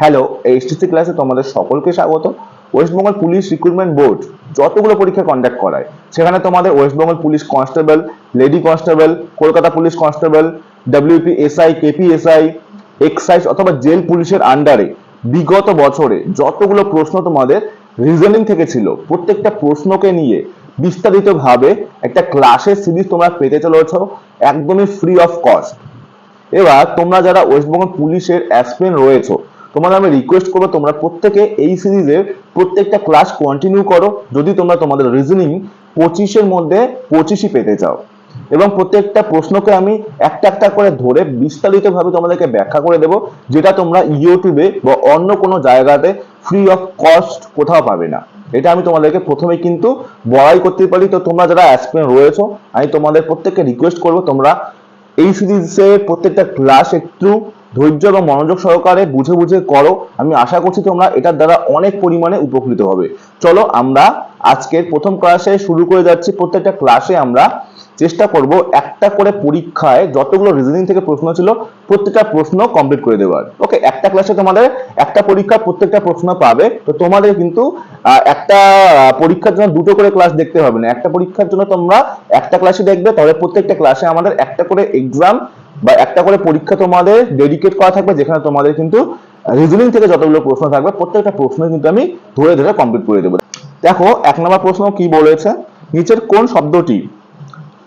Hello, HTC ক্লাসে তোমাদের সকলকে স্বাগত। ওয়েস্টবেঙ্গল পুলিশ রিক্রুটমেন্ট বোর্ড যতগুলো পরীক্ষা কন্ডাক্ট করায় সেখানে তোমাদের West Bengal police constable, lady constable, Kolkata police constable, WPSI, KPSI, excise অথবা জেল পুলিশের আন্ডারে বিগত বছরে যতগুলো প্রশ্ন তোমাদের রিজনিং থেকে ছিল প্রত্যেকটা প্রশ্নকে নিয়ে বিস্তারিতভাবে একটা ক্লাসের সিরিজ তোমরা পেতে চলেছো একদমই ফ্রি অফ কস্ট। এবার তোমরা যারা ওয়েস্টবেঙ্গল পুলিশের অ্যাসপিরেন্ট রয়েছো তোমাদের আমি রিকোয়েস্ট করবো তোমরা প্রত্যেকে এই সিরিজের প্রত্যেকটা ক্লাস কন্টিনিউ করো যদি তোমরা তোমাদের রিজনিং 25-এর মধ্যে 25ই পেতে চাও। এবং প্রত্যেকটা প্রশ্নকে আমি একটা একটা করে ধরে বিস্তারিতভাবে তোমাদেরকে ব্যাখ্যা করে দেবো, যেটা তোমরা ইউটিউবে বা অন্য কোনো জায়গাতে ফ্রি অফ কস্ট কোথাও পাবে না। এটা আমি তোমাদেরকে প্রথমে কিন্তু বড়াই করতে পারি। তো তোমরা যারা অ্যাসপিরেন্ট রয়েছো আমি তোমাদের প্রত্যেককে রিকোয়েস্ট করবো তোমরা এই সিরিজের প্রত্যেকটা ক্লাস একটু ধৈর্য এবং মনোযোগ সহকারে বুঝে বুঝে করো। আমি আশা করছি তোমরা এটার দ্বারা অনেক পরিমাণে উপকৃত হবে। চলো আমরা আজকের প্রথম ক্লাসে শুরু করে যাচ্ছি। প্রত্যেকটা ক্লাসে আমরা চেষ্টা করব একটা করে পরীক্ষায় যতগুলো রিজনিং থেকে প্রশ্ন ছিল প্রত্যেকটা প্রশ্ন কমপ্লিট করে দেওয়ার। ওকে, একটা ক্লাসে তোমাদের একটা পরীক্ষা প্রত্যেকটা প্রশ্ন পাবে। তো তোমাদের কিন্তু একটা পরীক্ষার জন্য দুটো করে ক্লাস দেখতে হবে না, একটা পরীক্ষার জন্য তোমরা একটা ক্লাসই দেখবে। তাহলে প্রত্যেকটা ক্লাসে আমাদের একটা করে এক্সাম বা একটা করে পরীক্ষা তোমাদের ডেডিকেট করা থাকবে, যেখানে তোমাদের কিন্তু রিজনিং থেকে যতগুলো প্রশ্ন থাকবে প্রত্যেকটা প্রশ্ন কিন্তু আমি ধরে ধরে কমপ্লিট করে দেবো। দেখো 1 নম্বর প্রশ্ন কি বলেছে, নিচের কোন শব্দটি,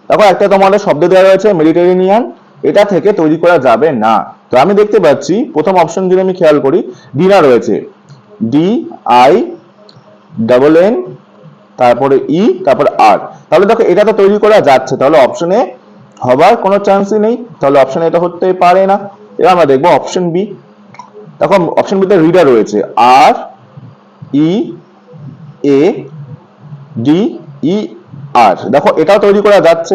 দেখো একটা তোমাদের শব্দ দেওয়া রয়েছে মেডিটেরেনিয়ান, এটা থেকে তৈরি করা যাবে না। তো আমি দেখতে পাচ্ছি প্রথম অপশন যদি আমি খেয়াল করি ডিনা রয়েছে, DINN, তারপরে ই, তারপরে আর। তাহলে দেখো এটা তো তৈরি করা যাচ্ছে, তাহলে অপশনে হবার কোনো চান্সই নেই, তাহলে অপশন এটা হতে পারে না। এবার আমরা দেখবো অপশন বি। দেখো অপশন বিতে রিডার রয়েছে READER, দেখো এটাও তৈরি করা যাচ্ছে।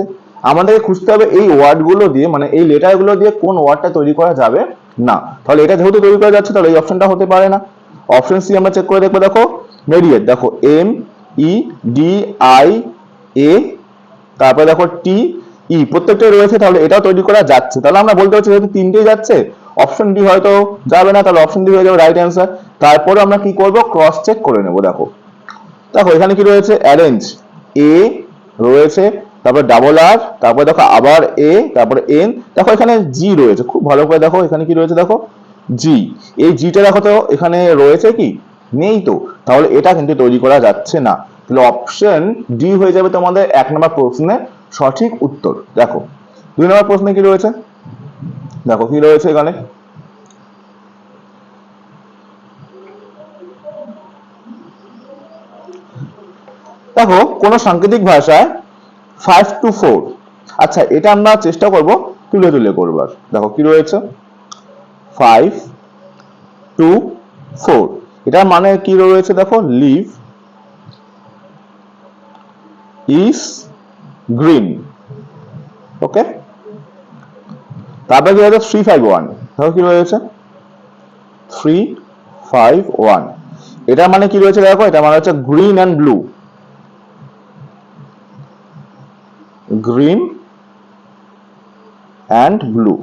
আমাদেরকে খুঁজতে হবে এই ওয়ার্ডগুলো দিয়ে, মানে এই লেটারগুলো দিয়ে কোন ওয়ার্ডটা তৈরি করা যাবে না। তাহলে এটা যেহেতু তৈরি করা যাচ্ছে তাহলে এই অপশনটা হতে পারে না। অপশন সি আমরা চেক করে দেখবো। দেখো মেডিয়েট, দেখো MEDIA, তারপরে দেখো TE, প্রত্যেকটাই রয়েছে, তাহলে এটাও তৈরি করা যাচ্ছে। তাহলে আমরা বলতে পারছি যেহেতু তিনটেই যাচ্ছে অপশন ডি হয়তো যাবে না, তাহলে অপশন ডি হয়ে যাবে রাইট অ্যান্সার। তারপরে আমরা কি করব, ক্রস চেক করে নেব। দেখো দেখো এখানে কি রয়েছে, অ্যারেঞ্জ এ রয়েছে, তারপর ডাবল আর, তারপরে দেখো আবার এ, তারপরে এন, দেখো এখানে জি রয়েছে। খুব ভালো করে দেখো এখানে কি রয়েছে, দেখো জি, এই জিটা দেখো তো এখানে রয়েছে কি, নেই তো, তাহলে এটা কিন্তু তৈরি করা যাচ্ছে না। তাহলে অপশন ডি হয়ে যাবে তোমাদের 1 নম্বর প্রশ্নের সঠিক উত্তর। দেখো 2 নম্বর প্রশ্নে কি রয়েছে, দেখো কি রয়েছে এখানে, দেখো কোন সাংকেতিক ভাষায় 5 to 4, আচ্ছা এটা আমরা চেষ্টা করব তুলে তুলে করবার। দেখো কি রয়েছে 5 to 4, এটার মানে কি রয়েছে, দেখো লিভ ইজ গ্রিন। ওকে, তারপরে কি রয়েছে 351, দেখো কি রয়েছে 351, এটার মানে কি রয়েছে, দেখো এটা মানে হচ্ছে green and blue, green and blue.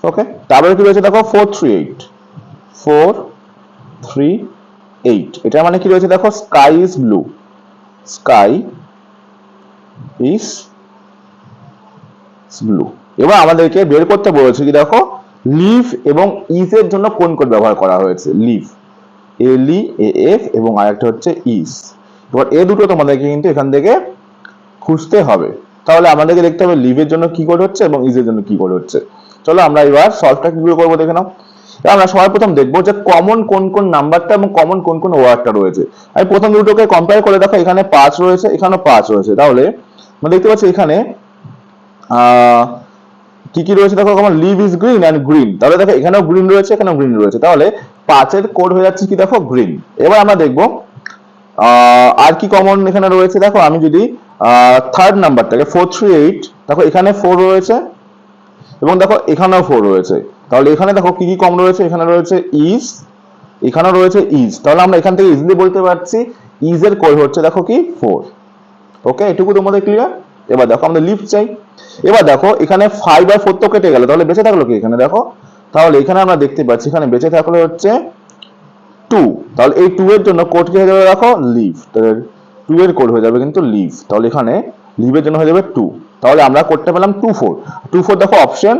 Okay, তারপরে কি রয়েছে দেখো 438, এটা মানে কি রয়েছে, দেখো sky is blue, sky is blue. এবার আমাদেরকে বের করতে বলেছে কি, দেখো লিভ এবং ইজ এর জন্য কোন কোড ব্যবহার করা হয়েছে, লিভ LEAF এবং আরেকটা হচ্ছে ইজ। এবার এই দুটো তোমাদেরকে কিন্তু এখান থেকে খুঁজতে হবে। তাহলে আমাদেরকে দেখতে হবে লিভের জন্য কি কোড হচ্ছে এবং ইজের জন্য কি কোড হচ্ছে। চলো আমরা এবার সলভটা কি করে করবো দেখে নাও। আমরা সবার প্রথম দেখবো যে কমন কোন কোন নাম্বারটা এবং কমন কোন কোন ওয়ার্ডটা রয়েছে। আমি প্রথম দুটোকে কম্পেয়ার করে দেখো, এখানে 5 রয়েছে, এখানেও 5 রয়েছে। তাহলে আমরা দেখতে পাচ্ছি এখানে কি কি রয়েছে, দেখো common live is green and green. তাহলে দেখো এখানেও গ্রিন রয়েছে, এখানেও গ্রিন রয়েছে, তাহলে 5 এর কোড হয়ে যাচ্ছে কি, দেখো গ্রিন। এবার আমরা দেখবো আর কি কমন এখানে রয়েছে। দেখো আমি যদি থার্ড নাম্বারটাকে 438, দেখো এখানে 4 রয়েছে এবং দেখো এখানেও 4 রয়েছে। তাহলে এখানে দেখো কি কি কম রয়েছে, এখানে রয়েছে ইজ, এখানেও রয়েছে ইজ। তাহলে আমরা এখান থেকে ইজিলি বলতে পারছি ইজ এর কোড হচ্ছে দেখো কি 4। ওকে, এটুকু তোমাদের ক্লিয়ার। এবার দেখো আমরা লিভ চাই। এবার দেখো এখানে 5 আর 4 তো কেটে গেল, তাহলে বেঁচে থাকলো কি, এখানে দেখো তাহলে এখানে আমরা দেখতে পাচ্ছি এখানে বেঁচে থাকলে হচ্ছে 2, তাহলে এই 2 এর জন্য কোড কি হয়ে যাবে দেখো লিভ, তাহলে 2 এর কোড হয়ে যাবে কিন্তু লিভ, তাহলে এখানে লিভের জন্য হয়ে যাবে 2, তাহলে আমরা কোডটা পেলাম 24 দেখো অপশন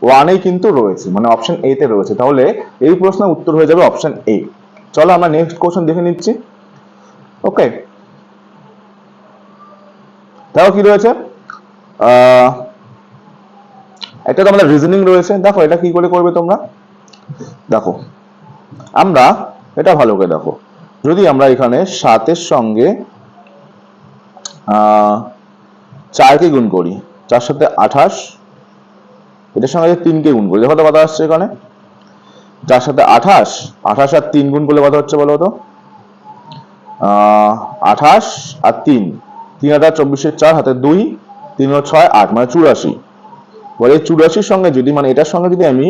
1 এই কিন্তু রয়েছে, মানে অপশন এ তে রয়েছে, তাহলে এই প্রশ্নের উত্তর হয়ে যাবে অপশন এ। চলো আমরা নেক্সট কোশ্চেন দেখে নিচ্ছি। ওকে, দেখো কি রয়েছে, একটা তো আমাদের রিজনিং রয়েছে, দেখো এটা কি করে করবে তোমরা, দেখো আমরা এটা ভালো করে দেখো, যদি আমরা এখানে 7 এর সঙ্গে 4 কে গুণ করি, 4 সাথে 28, এটার সঙ্গে 3 কে গুণ করি, দেখো তো কত আসছে এখানে, 4 সাথে 28, 28 আর 3 গুণ করলে কত হচ্ছে বলো তো, 28 আর 3, 3 হাজার 24 4 হাতে 2, 3 ও 6 8, মানে 84। বলে 84 সঙ্গে যদি, মানে এটার সঙ্গে যদি আমি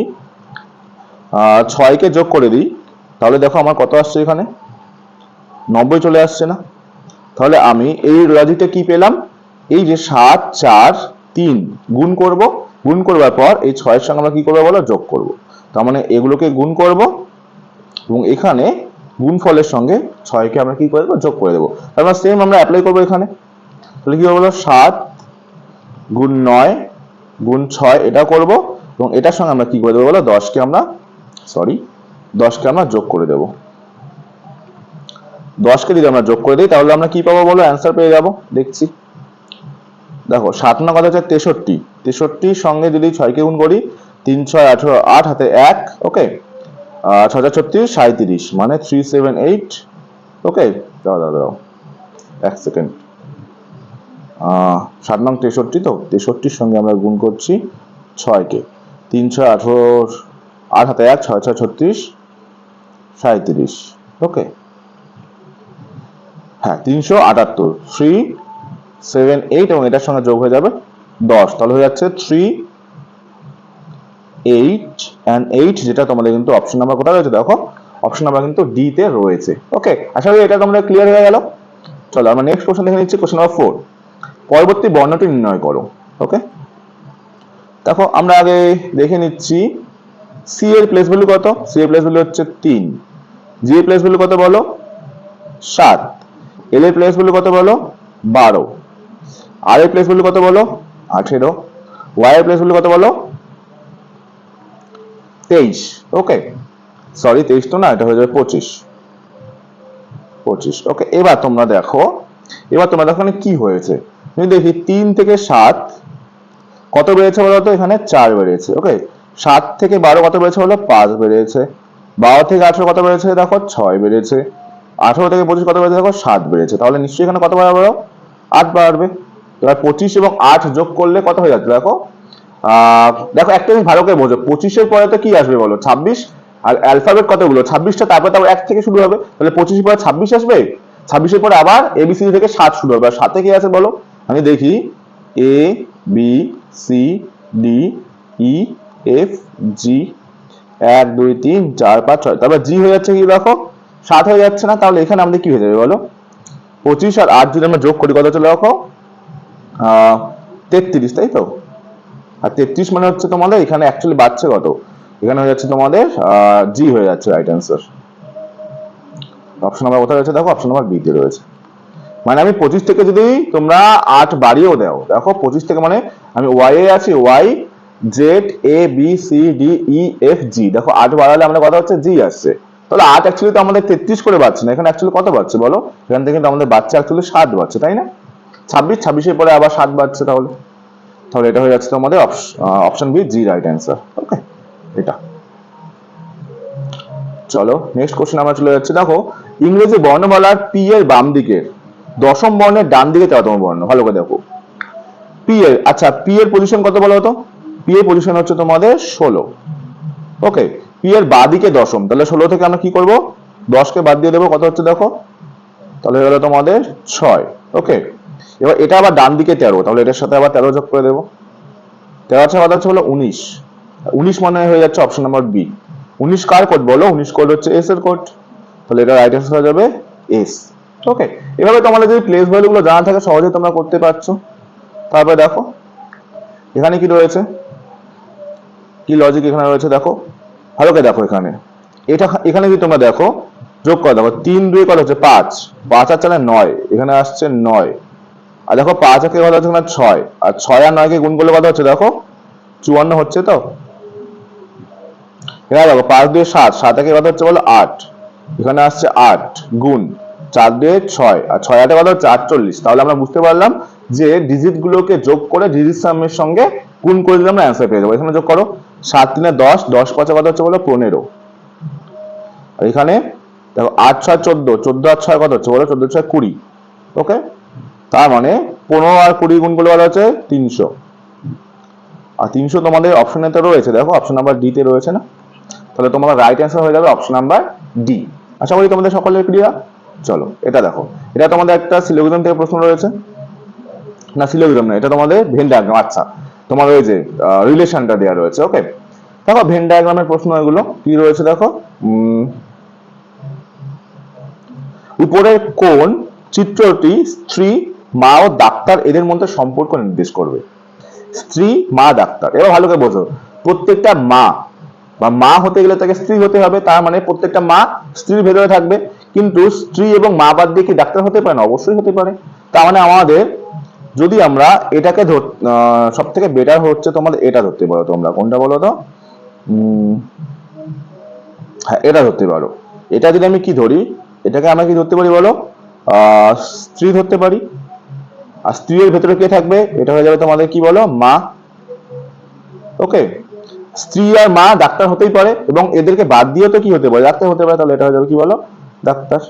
6 কে যোগ করে দিই, তাহলে দেখো আমার কত আসছে এখানে, 90 চলে আসছে না। তাহলে আমি এই লজিকটা কি পেলাম, এই যে 7 4 3 গুণ করব, গুণ করবার পর এই 6 এর সঙ্গে আমরা কি করবো বলো, যোগ করব, তার মানে এগুলোকে গুণ করব এবং এখানে গুণফলের সঙ্গে 6 কে আমরা কি করে দেবো, যোগ করে দেবো। তারপর সেম আমরা অ্যাপ্লাই করবো এখানে, তাহলে কি হবে বলো, 7 গুণ 9 গুণ 6 এটা করব এবং এটার সঙ্গে আমরা কি করে দেবো বলো, 10 কে আমরা যোগ করে দেবো। 10 কে যদি আমরা যোগ করে দিই তাহলে আমরা কি পাবো বলো, অ্যান্সার পেয়ে যাবো। দেখছি, দেখো 7 না কত হচ্ছে 63, 63 সঙ্গে যদি 6 কে গুণ করি, 3 6 18, 8 হাতে 1, ওকে, 6 36 37, মানে 378। ওকে, দাও 1 সেকেন্ড, 7 নং 63, তো 63 সঙ্গে আমরা গুণ করছি 6 কে, 3 6 18, 8 হাতে 1, 6 6 36 37, ওকে, হ্যাঁ 378, 378 এবং এটার সঙ্গে যোগ হয়ে যাবে 10, তাহলে হয়ে যাচ্ছে 3 8 and 8, যেটা তোমাদের কিন্তু অপশন নাম্বার কোথায় রয়েছে দেখো, অপশন নাম্বার কিন্তু ডি তে রয়েছে। ওকে, আশা করি এটা তোমরা ক্লিয়ার হয়ে গেল। চলো আমরা নেক্সট কোশ্চেন দেখে নিচ্ছি, কোশ্চেন নাম্বার 4, পরবর্তী বর্ণটি নির্ণয় করো। ওকে, দেখো আমরা আগে দেখে নিচ্ছি সি এর প্লেস ভ্যালু কত, সি এর প্লেস ভ্যালু হচ্ছে 3, জি এর প্লেস ভ্যালু কত বলো 7, এল এর প্লেস ভ্যালু কত বলো 12, আর এর প্লেস ভ্যালু কত বলো 18, ওয়াই এর প্লেস ভ্যালু কত বলো 23। ওকে, সরি 23 তো না, এটা হয়ে যাবে 25। ওকে, এবার তোমরা দেখো এখানে কি হয়েছে, তুমি দেখি 3 থেকে 7 কত বেড়েছে বলো তো, এখানে 4 বেড়েছে। ওকে, 7 থেকে 12 কত বেড়েছে বলো 5 বেড়েছে, 12 থেকে 18 কত বেড়েছে দেখো 6 বেড়েছে, 18 থেকে 25 কত বেড়েছে দেখো 7 বেড়েছে, তাহলে নিশ্চয়ই এখানে কত বাড়বে 8 বাড়বে। এবার 25 এবং 8 যোগ করলে কত হয়ে যাচ্ছে দেখো, দেখো একটা জিনিস ভালো করে বোঝো, 25 এর পরে তো কি আসবে বলো 26, আর অ্যালফাবেট কতগুলো 26টা, তারপরে তো 1 থেকে শুরু হবে, তাহলে 25 এর পরে 26 আসবে, 26 এর পরে আবার এবিসি থেকে 7 শুরু হবে, আর 7 কি আছে বলো, আমি দেখি A B C D E F G, 1 2 3 4 5 6, তারপর জি হয়ে যাচ্ছে কি দেখো 7 হয়ে যাচ্ছে না, তাহলে এখানে আমাদের কি হয়ে যাবে বলো, 25 আর 8 যদি আমরা যোগ করি কত চলে দেখো 33, তাই তো, আর 33 মানে হচ্ছে তোমাদের এখানে অ্যাকচুয়ালি বাড়ছে কত, এখানে হয়ে যাচ্ছে তোমাদের জি হয়ে যাচ্ছে রাইট অ্যান্সার। অপশন নাম্বার কোথায় রয়েছে দেখো, অপশন নাম্বার বি তে রয়েছে। মানে আমি 25 থেকে যদি তোমরা 8 বাড়িয়েও দাও, দেখো 25 থেকে মানে আমি ওয়াই এ আছি, Y Z A B C D E F G, দেখো 8 বাড়ালে আমাদের কথা হচ্ছে জি আসছে, তাহলে 8 অ্যাকচুয়ালি তো আমাদের 33 করে বাড়ছে না, এখানে অ্যাকচুয়ালি কত বাড়ছে বলো, এখান থেকে কিন্তু আমাদের বাচ্চা অ্যাকচুয়ালি 7 বাড়ছে, তাই না, 26 এর পরে আবার 7 বাড়ছে, তাহলে এটা হয়ে যাচ্ছে তোমাদের অপশন বি জি রাইট অ্যান্সার। ওকে, এটা চলো নেক্সট কোশ্চেন আমরা চলে যাচ্ছি, দেখো ইংরেজি বর্ণমালার পি এর বাম দিকের দশম বর্ণের ডান দিকে 13তম বর্ণ, ভালো করে দেখো পি এর, আচ্ছা পি এর পজিশন কত বলো তো, পি এর পজিশন হচ্ছে তোমাদের 16। ওকে, পি এর বাঁ দিকে দশম, তাহলে 16 থেকে আমরা কি করব 10 কে বাদ দিয়ে দেবো, কত হচ্ছে দেখো, তাহলে হলো তোমাদের 6। ওকে, এবার এটা আবার ডান দিকে 13, তাহলে এটার সাথে আবার 13 যোগ করে দেবো, 13 আছে কত হচ্ছে বলো 19, 19 মানে হয়ে যাচ্ছে অপশন নাম্বার বি। 19 কার কোড বলো, 19 কোড হচ্ছে এস এর কোড, তাহলে এটা রাইট অ্যান্সার হয়ে যাবে এস। ওকে, এভাবে তোমাদের যদি প্লেস ভ্যালু গুলো জানা থাকে সহজেই তোমরা করতে পারছো। তারপরে দেখো এখানে কি রয়েছে, কি লজিক এখানে রয়েছে দেখো, ভালো করে দেখো এখানে, এটা এখানে যদি তোমরা দেখো যোগ করে দেখো 3 2 কত হচ্ছে 5, 5 আর 4 9, এখানে আসছে 9, আর দেখো 5 একে কত হচ্ছে এখানে 6, আর 6 আর 9 কে গুণ করলে কত হচ্ছে দেখো 54 হচ্ছে। তো এখানে দেখো 5 2 7, 7 একে কত হচ্ছে বলো 8, এখানে আসছে 8 গুণ 4 2 6, আর 6 8 কত হচ্ছে 48। তাহলে আমরা বুঝতে পারলাম যে ডিজিট গুলোকে যোগ করে ডিজিট সামের সঙ্গে গুণ করে দিলে আমরা অ্যান্সার পেয়ে যাবো। এখানে যোগ করো 7 3 10, 10 5 কত হচ্ছে বলো 15, আর এখানে দেখো 8 6 14, 14 আর 6 কত হচ্ছে বলো 14 6 20। ওকে, তার মানে 15 আর 20 গুণ করলে বলা হচ্ছে 300, আর 300 তোমাদের অপশনে তো রয়েছে, দেখো অপশন নাম্বার ডি তে রয়েছে না, তাহলে তোমার রাইট অ্যান্সার হয়ে যাবে অপশন নাম্বার ডি। আশা করি তোমাদের সকলের ক্লিয়ার। চলো এটা দেখো, এটা তোমাদের একটা সিলোগ্রাম থেকে প্রশ্ন রয়েছে, না সিলোগ্রাম না, এটা তোমাদের ভেন ডায়াগ্রাম। আচ্ছা, তোমার ওই যে রিলেশনটা দেওয়া রয়েছে। ওকে, দেখো ভেন ডায়াগ্রামের প্রশ্ন এগুলো কি রয়েছে দেখো, উপরের কোন চিত্রটি স্ত্রী, মা ও ডাক্তার এদের মধ্যে সম্পর্ক নির্দেশ করবে? স্ত্রী, মা, ডাক্তার। এবার ভালো করে বোঝো, প্রত্যেকটা মা বা মা হতে গেলে তাকে স্ত্রী হতে হবে, তার মানে প্রত্যেকটা মা স্ত্রীর ভেতরে থাকবে। কিন্তু স্ত্রী এবং মা বাদ দিয়ে কি ডাক্তার হতে পারে না? অবশ্যই হতে পারে। তার মানে আমাদের যদি আমরা এটাকে সব থেকে বেটার হচ্ছে তোমাদের এটা ধরতে পারো, তোমরা কোনটা বলো তো, হ্যাঁ এটা ধরতে পারো। এটা যদি আমি কি ধরি, এটাকে আমরা কি ধরতে পারি বলো, স্ত্রী ধরতে পারি। আর স্ত্রীর ভেতরে কে থাকবে? এটা হয়ে যাবে তোমাদের কি বলো, মা। ওকে, স্ত্রী আর মা ডাক্তার হতেই পারে, এবং এদেরকে বাদ দিয়ে তো কি হতে পারে, ডাক্তার হতে পারে। তাহলে এটা হয়ে যাবে কি বলো, ডাক্তার।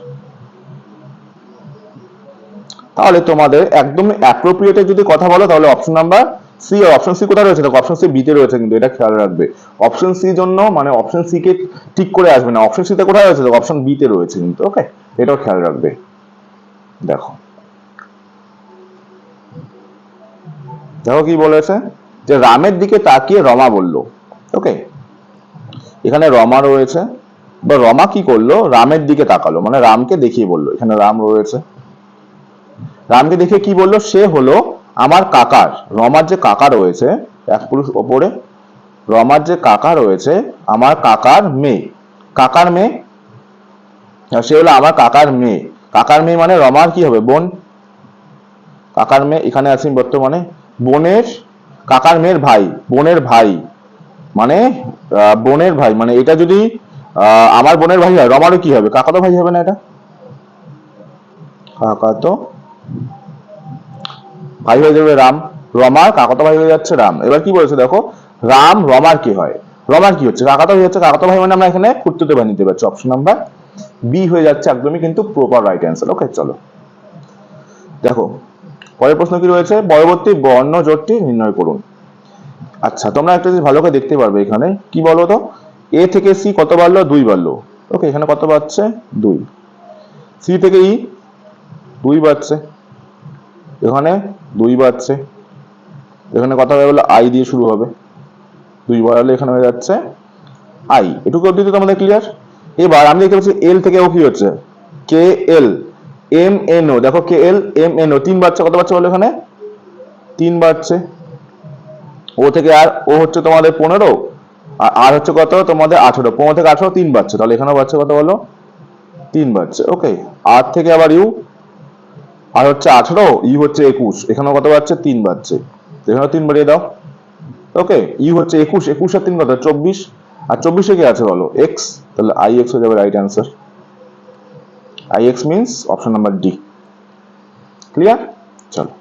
তাহলে তোমাদের একদম অ্যাপ্রোপ্রিয়েট যদি কথা বলো, তাহলে option number C. Option C কোথায় রয়েছে দেখো, অপশন সি বি তে রয়েছে, কিন্তু এটা খেয়াল রাখবে। অপশন সি জন্য মানে অপশন সি কে ঠিক করে আসবে না, অপশন সি তে কোথায় রয়েছে দেখো, অপশন বি তে রয়েছে কিন্তু। ওকে, এটাও খেয়াল রাখবে। দেখো দেখো কি বলেছে, যে রামের দিকে তাকিয়ে রমা বলল। ওকে, এখানে রমা রয়েছে, বা রমা কি করলো, রামের দিকে তাকালো, মানে রামকে দেখিয়ে বললো। এখানে রাম রয়েছে, রামকে দেখে কি বললো, সে হলো আমার কাকার, রমার যে কাকা রয়েছে এক পুরুষ ওপরে, রমার যে কাকা রয়েছে আমার কাকার মেয়ে, কাকার মেয়ে, সে হলো আমার কাকার মেয়ে। কাকার মেয়ে মানে রমার কি হবে, বোন। কাকার মেয়ে এখানে আছি বর্তমানে, বোনের, কাকার মেয়ের ভাই, বোনের ভাই, মানে বোনের ভাই, মানে এটা যদি আমার বোনের ভাই হয়, রমারও কি হবে, কাকাতো ভাই হবে না? এটা কাকাতো ভাই হয়ে যাবে রাম, রমার কাকাতো ভাই হয়ে যাচ্ছে রাম। এবার কি বলেছে দেখো, রাম রমার কি হয়, রমার কি হচ্ছে, কাকাতো ভাই হচ্ছে, কাকাতো ভাই মানে আমরা এখানে খুঁড়তুতো ভাই নিতে পারছি। অপশন নাম্বার বি হয়ে যাচ্ছে একদমই কিন্তু প্রপার রাইট অ্যান্সার। ওকে, চলো দেখো পরের প্রশ্ন কি রয়েছে, পরবর্তী বর্ণ জোটটি নির্ণয় করুন। আচ্ছা, তোমরা একটা জিনিস ভালো করে দেখতে পারবে, এখানে কি বলো তো, এ থেকে সি কত বাড়লো, 2 বাড়লো। ওকে, এখানে কত বাড়ছে, 2। সি থেকে ই 2 বাড়ছে, এখানে 2 বাড়ছে, এখানে কথা হয়ে গেলো আই দিয়ে শুরু হবে, 2 বাড়ালে এখানে হয়ে যাচ্ছে আই। এটুকু অবধি তো তোমাদের ক্লিয়ার। এবার আমি দেখতে পাচ্ছি এল থেকে ও কি হচ্ছে, কে এল এম এন ও, দেখো কে এল এম এন ও 3 বাড়ছে, কত বাড়ছে বলো, এখানে 3 বাড়ছে। ও থেকে আর ও হচ্ছে তোমাদের 15, আর হচ্ছে কত তোমাদের 18, 15 থেকে 18 3 বাড়ছে, তাহলে এখানে বাড়ছে কত বলো, 3 বাড়ছে। ওকে, আর থেকে আবার ইউ, আর হচ্ছে 18, ইউ হচ্ছে 21, এখানেও কত বাড়ছে, 3 বাড়ছে, এখানেও 3 বাড়িয়ে দাও। ওকে, ইউ হচ্ছে 21, 21 আর 3 কত 24, আর 24 এ কি আছে বলো, এক্স, তাহলে আই এক্স হয়ে যাবে right answer. I x means option number D. Clear? চলো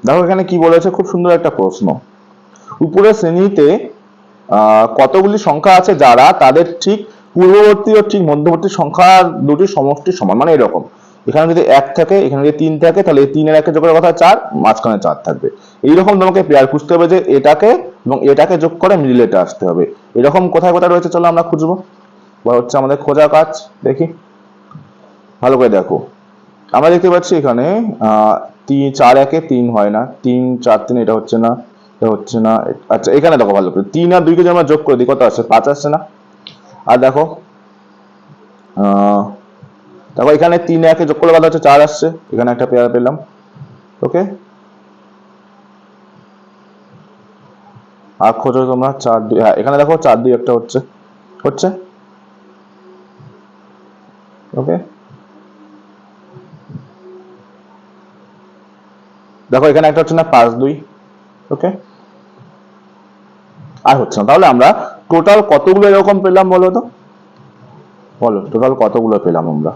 দেখো এখানে কি বলেছে, খুব সুন্দর একটা প্রশ্ন। উপরের শ্রেণীতে কতগুলি সংখ্যা আছে যারা তাদের ঠিক পূর্ববর্তী ও ঠিক মধ্যবর্তী সংখ্যা দুটির সমষ্টির সমান, মানে এরকম, এখানে যদি 1 থাকে, এখানে যদি 3 থাকে, তাহলে এই 3 এর 1 যোগের কথা 4, মাঝখানে 4 থাকবে। এইরকম তোমাকে পেয়ার খুঁজতে হবে, যে এটাকে এবং এটাকে যোগ করে মিডিলেতে আসতে হবে। এরকম কোথায় কোথায় রয়েছে চলো আমরা খুঁজবো, বা হচ্ছে আমাদের খোঁজা কাজ। দেখি ভালো করে দেখো, আমরা দেখতে পাচ্ছি এখানে 4 1 3 হয় না, 3 4 3 এটা হচ্ছে না, এটা হচ্ছে না। আচ্ছা এখানে দেখো ভালো করে, 3 আর 2 কে যদি আমরা যোগ করে দিই কত আসছে, 5 আসছে না। আর দেখো দেখো এখানে 3 1 যোগ করলে কত হচ্ছে, 4 আসছে, এখানে একটা পেয়ার পেলাম। ওকে, আর খোঁজো তোমরা 4 2, হ্যাঁ এখানে দেখো 4 2 একটা হচ্ছে হচ্ছে ওকে, দেখো এখানে একটা হচ্ছে না 5 2, ওকে, আর হচ্ছে না। তাহলে আমরা টোটাল কতগুলো এরকম পেলাম বলো তো, বলো টোটাল কতগুলো পেলাম আমরা,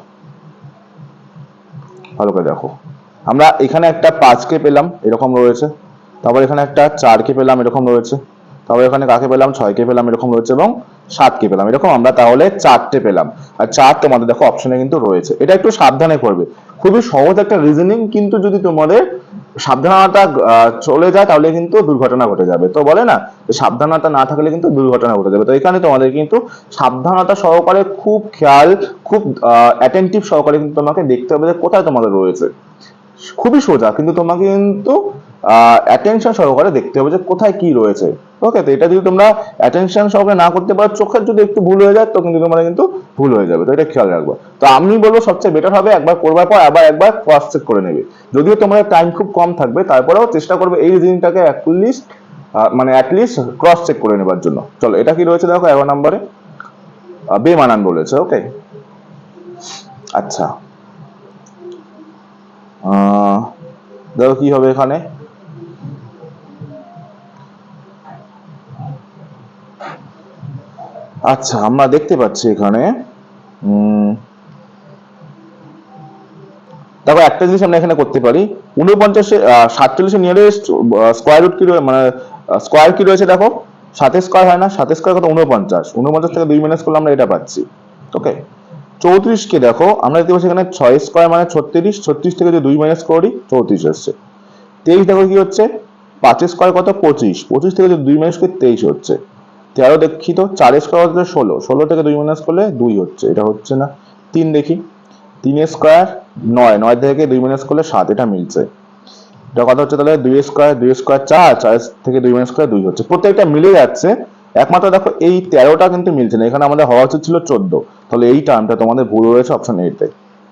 ভালো করে দেখো। আমরা এখানে একটা 5 কে পেলাম এরকম রয়েছে, তারপর এখানে একটা 4 কে পেলাম এরকম রয়েছে, তারপর এখানে কাকে পেলাম 6 কে পেলাম এরকম রয়েছে, এবং 7 কে পেলাম এরকম, আমরা তাহলে 4টে পেলাম। আর 4 তোমাদের দেখো অপশনে কিন্তু রয়েছে, এটা একটু সাবধানে করবে, খুবই সহজ একটা রিজনিং, কিন্তু যদি তোমাদের সাবধানতা চলে যায় তাহলে কিন্তু দুর্ঘটনা ঘটে যাবে। তো বলে না যে সাবধানতা না থাকলে কিন্তু দুর্ঘটনা ঘটে যাবে, তো এখানে তোমাদের কিন্তু সাবধানতা সহকারে খুব খেয়াল, খুব অ্যাটেন্টিভ সহকারে কিন্তু তোমাকে দেখতে হবে যে কোথায় তোমাদের রয়েছে। খুবই সোজা, কিন্তু তোমাকে কিন্তু অ্যাটেনশন সহকারে দেখতে হবে যে কোথায় কি রয়েছে। ওকে, তো এটা যদি তোমরা অ্যাটেনশন সহকারে না করতে পারো, চোখের যদি একটু ভুল হয়ে যায় তো কিন্তু তোমরা কিন্তু ভুল হয়ে যাবে, তো এটা খেয়াল রাখবো। তো আমি বলবো সবচেয়ে বেটার হবে একবার করবার পর আবার একবার ক্রস চেক করে নেবে। যদিও তোমাদের টাইম খুব কম থাকবে, তারপরেও চেষ্টা করবে এই রিজনিংটাকে অ্যাটলিস্ট মানে অ্যাটলিস্ট ক্রস চেক করে নেবার জন্য। চলো এটা কি রয়েছে দেখো 11 নম্বরে, বেমানান বলেছে। ওকে, আচ্ছা দেখো কি হবে এখানে, আচ্ছা আমরা দেখতে পাচ্ছি এখানে দেখো একটা জিনিস আমরা এখানে করতে পারি, 49 47 নিয়ারেস্ট স্কোয়ার রুট কি মানে স্কোয়ার কি রয়েছে দেখো, 7 স্কোয়ার হয় না, 7 স্কোয়ার কত 49, 49 থেকে 2 মাইনাস করলে আমরা এটা পাচ্ছি। ওকে, 34 কে দেখো আমরা দেখতে পাচ্ছি এখানে 6 স্কোয়ার মানে 36, 36 থেকে যদি 2 মাইনাস করি 34 আসছে। 23 দেখো কি হচ্ছে, 5 স্কোয়ার কত 25, 25 থেকে যদি 2 মাইনাস করি 23 হচ্ছে। 13 দেখি তো 4 স্কোয়ার কত 16, 16 থেকে 2 মাইনাস করলে 2 হচ্ছে, এটা হচ্ছে না। 3 দেখি, 3 স্কোয়ার 9, 9 থেকে 2 মাইনাস করলে 7, এটা মিলছে। এটা কথা হচ্ছে তাহলে 2 স্কোয়ার 2 স্কোয়ার 4, 4 থেকে 2 মাইনাস করলে 2 হচ্ছে, প্রত্যেকটা মিলে যাচ্ছে। একমাত্র দেখো এই 13টা কিন্তু মিলছে না, এখানে আমাদের হওয়া উচিত ছিল 14, তাহলে এই টার্মটা তোমাদের ভুল রয়েছে অপশন 8 তে।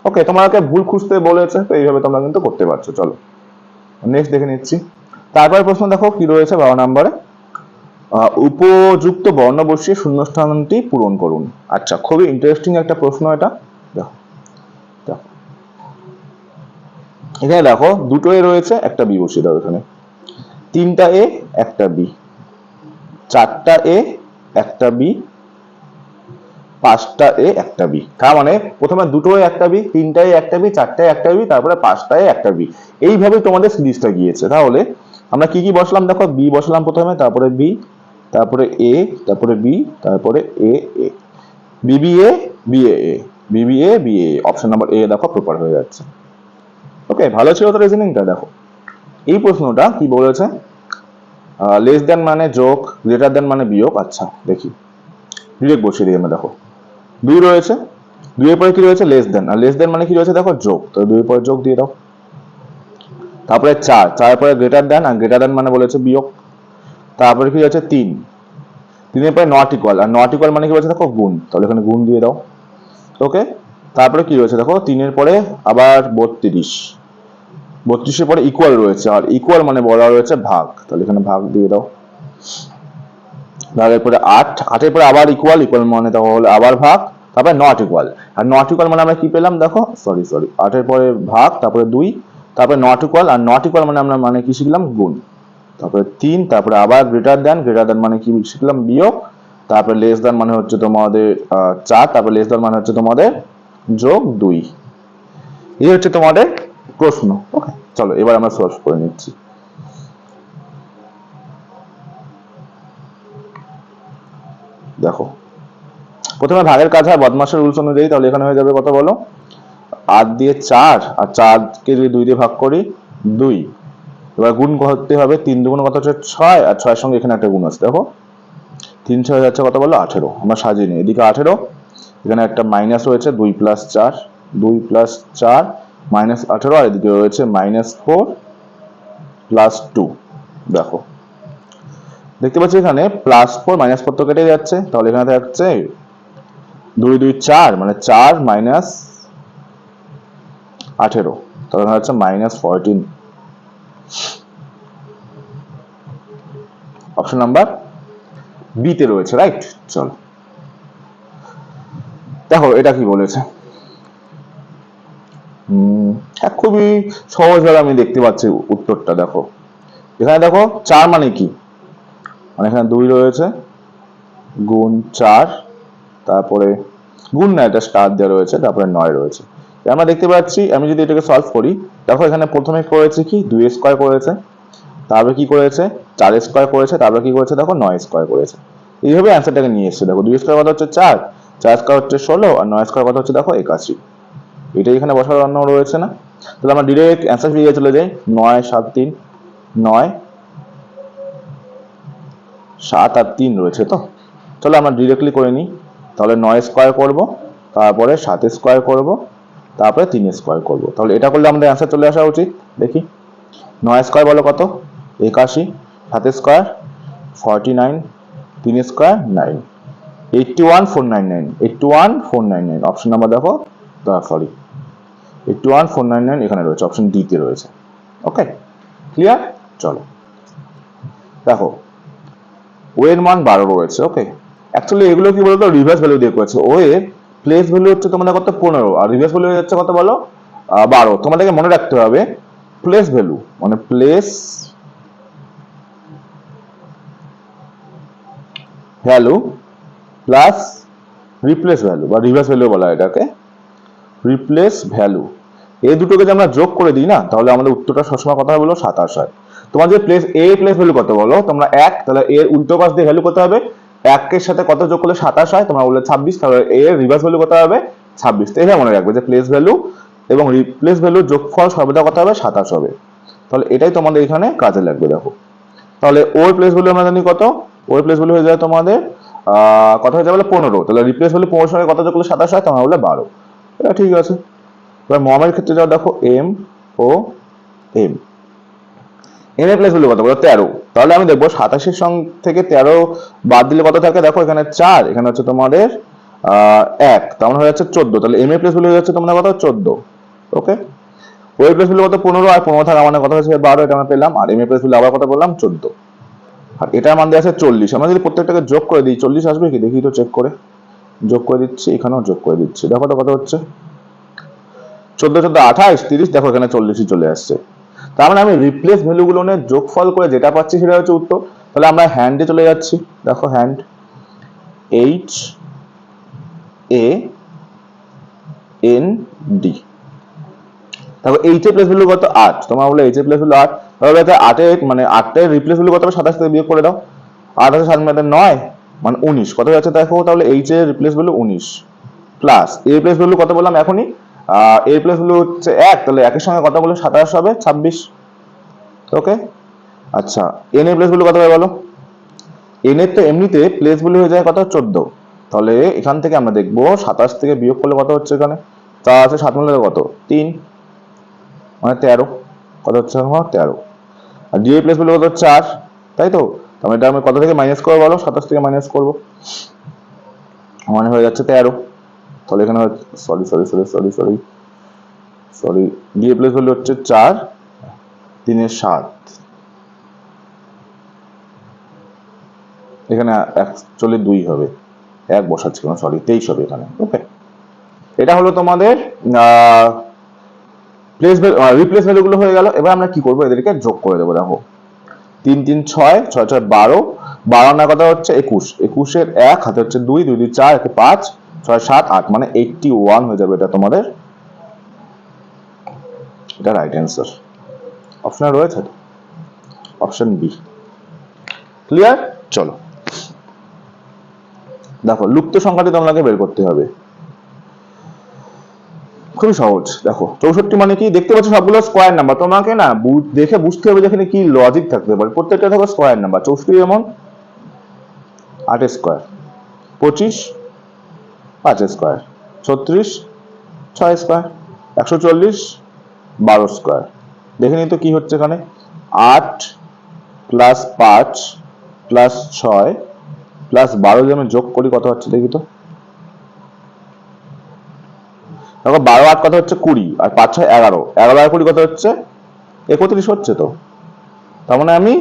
ওকে, তোমাকে ভুল খুঁজতে বলেছে, তো এইভাবে তোমরা কিন্তু করতে পারছো। চলো নেক্সট দেখে নিচ্ছি। তারপর প্রশ্ন দেখো কি রয়েছে 12 নম্বরে, উপযুক্ত বর্ণ বসিয়ে শূন্যস্থানটি পূরণ করুন। আচ্ছা, খুবই ইন্টারেস্টিং একটা প্রশ্ন এটা। দেখো দেখো এখানে দেখো দুটো এ রয়েছে, একটা বি বসিয়ে দাও এখানে, 3টা এ একটা বি, 4টা এ একটা বি, 5টা এ একটা বি। তার মানে প্রথমে দুটো এ একটা বি, 3টা এ একটা বি, 4টা এ একটা বি, তারপরে 5টা এ একটা বি, এইভাবে তোমাদের সিরিজটা গিয়েছে। তাহলে আমরা কি কি বসলাম দেখো, বি বসলাম প্রথমে, তারপরে বি, তারপরে এ, তারপরে বি, তারপরে A A, BBA BA, BBA BA, option number এ দেখো প্রপার হয়ে যাচ্ছে। ওকে, ভালো ছিল তো রিজনিংটা। দেখো এই প্রশ্নটা কি বলেছে, লেস দেন মানে যোগ, গ্রেটার দেন মানে বিয়োগ। আচ্ছা দেখি, ডিরেক্ট বসিয়ে দিই আমরা। দেখো 2 রয়েছে, 2 এর পরে কি রয়েছে লেস দেন, আর লেস দেন মানে কি রয়েছে দেখো যোগ, তো 2 এর পরে যোগ দিয়ে দাও। তারপরে 4, 4 এর পরে গ্রেটার দেন, আর গ্রেটার দেন মানে বলেছে বিয়োগ। তারপরে কি রয়েছে 3, 3 এর পরে not equal, are not equal মানে কি বলেছে দেখো গুণ, তাহলে এখানে গুণ দিয়ে দাও। ওকে, তারপরে কি রয়েছে দেখো 3 এর পরে আবার 32, 32 এর পরে ইকুয়াল রয়েছে, আর ইকুয়াল মানে বলা রয়েছে ভাগ, তাহলে এখানে ভাগ দিয়ে দাও। ভাগের পরে 8, 8 এর পরে আবার ইকুয়াল, ইকুয়াল মানে তাহলে আবার ভাগ, তারপরে not equal, are not equal মানে আমরা কি পেলাম দেখো, সরি 8 এর পরে ভাগ, তারপরে 2, তারপরে not equal, are not equal মানে আমরা মানে কি শিখলাম গুণ, তারপরে 3, তারপরে আবার গ্রেটার দেন মানে কি শিখলাম বিয়োগ, তারপরে লেস দেন মানে হচ্ছে তোমাদের 4, তারপরে লেস দেন মানে হচ্ছে তোমাদের যোগ 2। এই হচ্ছে তোমাদের প্রশ্ন। ওকে, চলো এবার আমরা সলভ করে নিচ্ছি। দেখো প্রথমে ভাগের কাজ হয় বদমাশের রুলস অনুযায়ী, তাহলে এখানে হয়ে যাবে কত বলো, 8 দিয়ে 4, আর 4 কে যদি 2 দিয়ে ভাগ করি 2, এবার গুণ করতে হবে, 3 দুগুণ কত হচ্ছে 6, আর 6 এর সঙ্গে এখানে একটা গুণ আছে, দেখো 3 6 যাচ্ছে কত বলো 18। আমরা সাজিয়ে নিই, এদিকে 18, এখানে একটা মাইনাস রয়েছে 2 + 4, 2 + 4 -18, আর এদিকে রয়েছে -4 + 2। দেখো দেখতে পাচ্ছি এখানে +4 -4 তো কেটে যাচ্ছে, তাহলে এখানে থাকছে 2 2 4, মানে 4 - 18, তাহলে এখানে হচ্ছে -14। অপশন নাম্বার বি তে রয়েছে, রাইট। চলো দেখো এটা কি বলেছে। খুবই সহজভাবে আমি দেখতে পাচ্ছি উত্তরটা। দেখো এখানে দেখো 4 মানে কি, মানে এখানে 2 রয়েছে গুণ 4, তারপরে গুণ না, এটা স্টার দেওয়া রয়েছে, তারপরে 9 রয়েছে। আমরা দেখতে পাচ্ছি আমি যদি এটাকে সলভ করি, দেখো এখানে প্রথমে করেছে কি 2 স্কয়ার করেছে, তারপরে কি করেছে 4 স্কয়ার করেছে, তারপরে কি করেছে দেখো 9 স্কয়ার করেছে। এইভাবে অ্যান্সারটাকে নিয়ে এসেছে। দেখো 2 স্কয়ার কত হচ্ছে 4, 4 স্কয়ার হচ্ছে 16, আর 9 স্কয়ার কত হচ্ছে দেখো 81। এটাই এখানে বসানো রয়েছে না। তাহলে আমরা ডিরেক্ট অ্যান্সার ফিরে চলে যাই। 9 7 3, 9 7 আর 3 রয়েছে। তো চলো আমরা ডিরেক্টলি করে নিই। তাহলে 9 স্কয়ার করব, তারপরে 7 স্কয়ার করব, তারপরে 3 স্কয়ার করব। তাহলে এটা করলে আমাদের অ্যান্সার চলে আসা উচিত। দেখি 9 স্কয়ার বলো কত 81, 7 স্কয়ার 49, 3 স্কয়ার 9, 81499, 81499 অপশন নাম্বার দেখো, সরি 81499 এখানে রয়েছে, অপশন ডি তে রয়েছে। Okay clear. চলো দেখো ও এর মান 12 রয়েছে। ওকে অ্যাকচুয়ালি এগুলো কি বলতো রিভার্স ভ্যালু দিয়ে করেছে। ও এর প্লেস ভ্যালু হচ্ছে তোমাদের কত 15, আর রিভার্স ভ্যালু হচ্ছে কত বলো 12। তোমাদেরকে মনে রাখতে হবে প্লেস ভ্যালু মানে place value plus replace value বা রিভার্স ভ্যালু বলা হয় এটাকে, রিপ্লেস ভ্যালু। এই দুটোকে যদি আমরা যোগ করে দিই না, তাহলে আমাদের উত্তরটা সবসময় কত হবে বলো 27 হয়। তোমার যে প্লেস এ প্লেস ভ্যালু কত বলো তোমরা 1, তাহলে এর উল্টো পাশ দিয়ে ভ্যালু কত হবে 1 এর সাথে কত যোগ করলে 27 হয়, তোমরা বললে 26, তাহলে এর রিভার্স ভ্যালু কত হবে 26। তো এটা মনে রাখবে যে প্লেস ভ্যালু এবং রিপ্লেস ভ্যালু যোগফল সর্বদা কত হবে 27 হবে। তাহলে এটাই তোমাদের এখানে কাজে লাগবে। দেখো তাহলে ওর প্লেস ভ্যালু আমরা জানি কত, ওর প্লেস ভ্যালু হয়ে যায় তোমাদের কত হয়ে যাবে 15, তাহলে রিপ্লেস ভ্যালু 15 সঙ্গে কত যোগ করলে 27 হয়, তোমরা বললে 12। এটা ঠিক আছে। এবার মমের ক্ষেত্রে যাও, দেখো এম ও এম, এম এর প্লেস ভ্যালু কত বলো 13, তাহলে আমি দেখবো 27 সঙ্গে থেকে 13 বাদ দিলে কত থাকে, দেখো এখানে 4, এখানে হচ্ছে তোমাদের 1, তার মানে হয়ে যাচ্ছে 14, তাহলে এম এর প্লেস ভ্যালু হয়ে যাচ্ছে তোমাদের কত 14। ওকে ও এর প্লেস ভ্যালু কত 15, আর 15 থাকা মানে কত হচ্ছে 12, এটা আমরা পেলাম। আর এম এর প্লেস ভ্যালু আবার কত বললাম 14, আর এটার মান দেওয়া আছে 40। আমরা যদি প্রত্যেকটাকে যোগ করে দিই 40 আসবে কি দেখি তো চেক করে, যোগ করে দিচ্ছি, এখানেও যোগ করে দিচ্ছি। দেখো তো কত হচ্ছে 14 14 28 30, দেখো এখানে 40ই চলে আসছে। তার মানে আমি রিপ্লেস ভ্যালুগুলো নিয়ে যোগফল করে যেটা পাচ্ছি সেটা হচ্ছে উত্তর। তাহলে আমরা হ্যান্ডে চলে যাচ্ছি। দেখো hand H A N D, দেখো এইচ এর প্লেস ভ্যালু কত 8, তোমরা বলে এইচ এর প্লেস ভ্যালু 8, তাহলে এটা 8 এর মানে 8 এর রিপ্লেস ভ্যালু কত হবে 27 থেকে বিয়োগ করে দাও। 8 আছে 7 মানে 9 মানে 19 কত যাচ্ছে দেখো, তাহলে এইচ এর replace value 19 plus a place value কত বললাম এখনই এ প্লেস ভ্যালু হচ্ছে 1, তাহলে 1 এর সঙ্গে কত বলে 27 হবে 26। ওকে আচ্ছা এন এর প্লেস ভ্যালু কত হবে বলো, এন এর তো এমনিতে প্লেস ভ্যালু হয়ে যায় কত 14, তাহলে এখান থেকে আমরা দেখবো 27 থেকে বিয়োগ করলে কত হচ্ছে, এখানে তা আছে 7 মিলে কত 3 মানে 13, কত হচ্ছে 13। আর ডি এর প্লেস ভ্যালু কত 4, তাই তো, তাহলে এটা আমি কত থেকে মাইনাস করবো বলো 27 থেকে মাইনাস করবো, মানে হয়ে যাচ্ছে 13। তাহলে এখানে sorry sorry sorry sorry sorry sorry D এর প্লেস ভ্যালু হচ্ছে 4, 3 এর 7, এখানে অ্যাকচুয়ালি 2 হবে, 1 বসাচ্ছি কেন, সরি 23 হবে এখানে। ওকে এটা হলো তোমাদের প্লেস রিপ্লেস ভ্যালুগুলো হয়ে গেল। এবার আমরা কি করবো এদেরকে যোগ করে দেবো। দেখো 3 3 6, 6 6 12, 12 না কথা হচ্ছে 21, 21 এর 1 হাতে হচ্ছে 2, 2 2 4, 5 6 7 8 মানে 81 হয়ে যাবে এটা তোমাদের, এটা রাইট অ্যান্সার। অপশন রয়েছে তো অপশন বি। ক্লিয়ার। চলো দেখো লুপ্ত সংখ্যাটি তোমাকে বের করতে হবে, খুবই সহজ। দেখো 64 মানে কি, দেখতে পাচ্ছ সবগুলো স্কয়ার নাম্বার, তোমাকে না দেখে বুঝতে হবে যেখানে কি লজিক থাকতে পারে। প্রত্যেকটা দেখো স্কয়ার নাম্বার। 64 যেমন 8 স্কয়ার, 25 5 স্কয়ার, 36 6 স্কয়ার, 140 12 স্কয়ার। দেখে নিই তো কি হচ্ছে এখানে 8 প্লাস 5 প্লাস 6 প্লাস 12 যদি আমি যোগ করি কত হচ্ছে দেখি তো, দেখো 12 8 কত হচ্ছে 20, আর 5 6 11, 11 আর 20 কত হচ্ছে 31 হচ্ছে। তো তার মানে আমি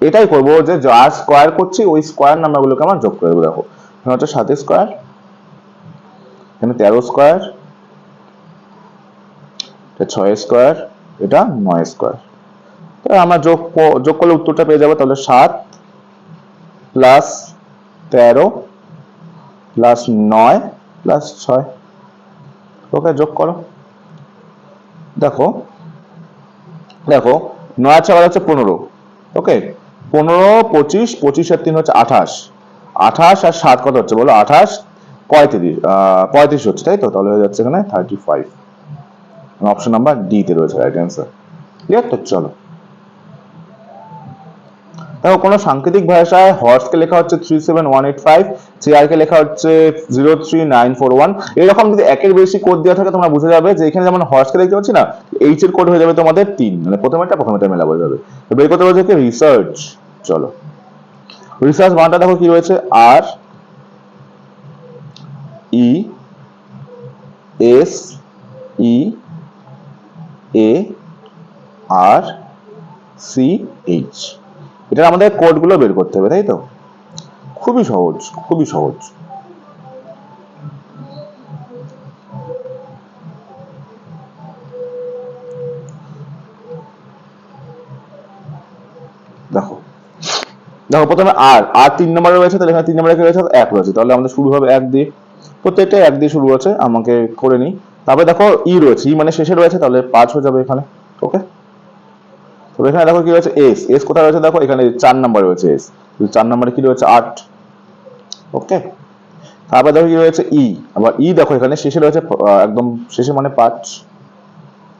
এটাই করবো যে যা স্কোয়ার করছি ওই স্কোয়ার নাম্বারগুলোকে আমরা যোগ করে দেবো। দেখো এখানে হচ্ছে 7 স্কোয়ার, এখানে 13 স্কোয়ার, এটা 6 স্কোয়ার, এটা 9 স্কোয়ার। তাহলে আমরা যোগ করলে উত্তরটা পেয়ে যাবো। তাহলে 7 প্লাস 13 প্লাস 9 প্লাস 6। ওকে, যোগ করো। দেখো দেখো 9 আর 6 হচ্ছে 15। ওকে, 15 25, 25 আর 3 হচ্ছে 28, 28 আর 7 কত হচ্ছে বলো? 28 35, 35 হচ্ছে, তাই তো? তাহলে হয়ে যাচ্ছে এখানে 35। অপশন নাম্বার ডি তে রয়েছে রাইট অ্যান্সার। ক্লিয়ার? তো চলো দেখো, কোনো সাংকেতিক ভাষায় হর্সকে লেখা হচ্ছে 37185, চেয়ারকে লেখা হচ্ছে 03941। এরকম যদি একের বেশি কোড দেওয়া থাকে তোমরা বুঝে যাবে যে এখানে যেমন হর্সকে দেখতে পাচ্ছি না, এইচ এর কোড হয়ে যাবে তোমাদের 3, মানে প্রথমেটা মেলাবো যাবে। তো বের করতে বলছে কি রিসার্চ। চলো রিসার্চ মানটা দেখো কি রয়েছে, আর ই এস ই এ আর সি এইচ। এটা আমাদের কোডগুলো বের করতে হবে, তাই তো? খুবই সহজ, খুবই সহজ। দেখো দেখো প্রথমে আর 3 নম্বরে রয়েছে, তাহলে এখানে 3 নম্বরে কি রয়েছে? 1 রয়েছে, তাহলে আমাদের শুরু হবে 1 দিয়ে। প্রত্যেকটা 1 দিয়ে শুরু হচ্ছে, আমাকে করে নিই। তারপরে দেখো ই রয়েছে, ই মানে শেষে রয়েছে, তাহলে 5 হয়ে যাবে এখানে। ওকে, তবে এখানে দেখো কি রয়েছে? এস। এস কোথায় রয়েছে? দেখো এখানে 4 নম্বরে রয়েছে এস। 4 নম্বরে কি রয়েছে? 8। ওকে, তারপরে দেখো কি রয়েছে? ই। আবার ই দেখো এখানে শেষে রয়েছে, একদম শেষে মানে 5।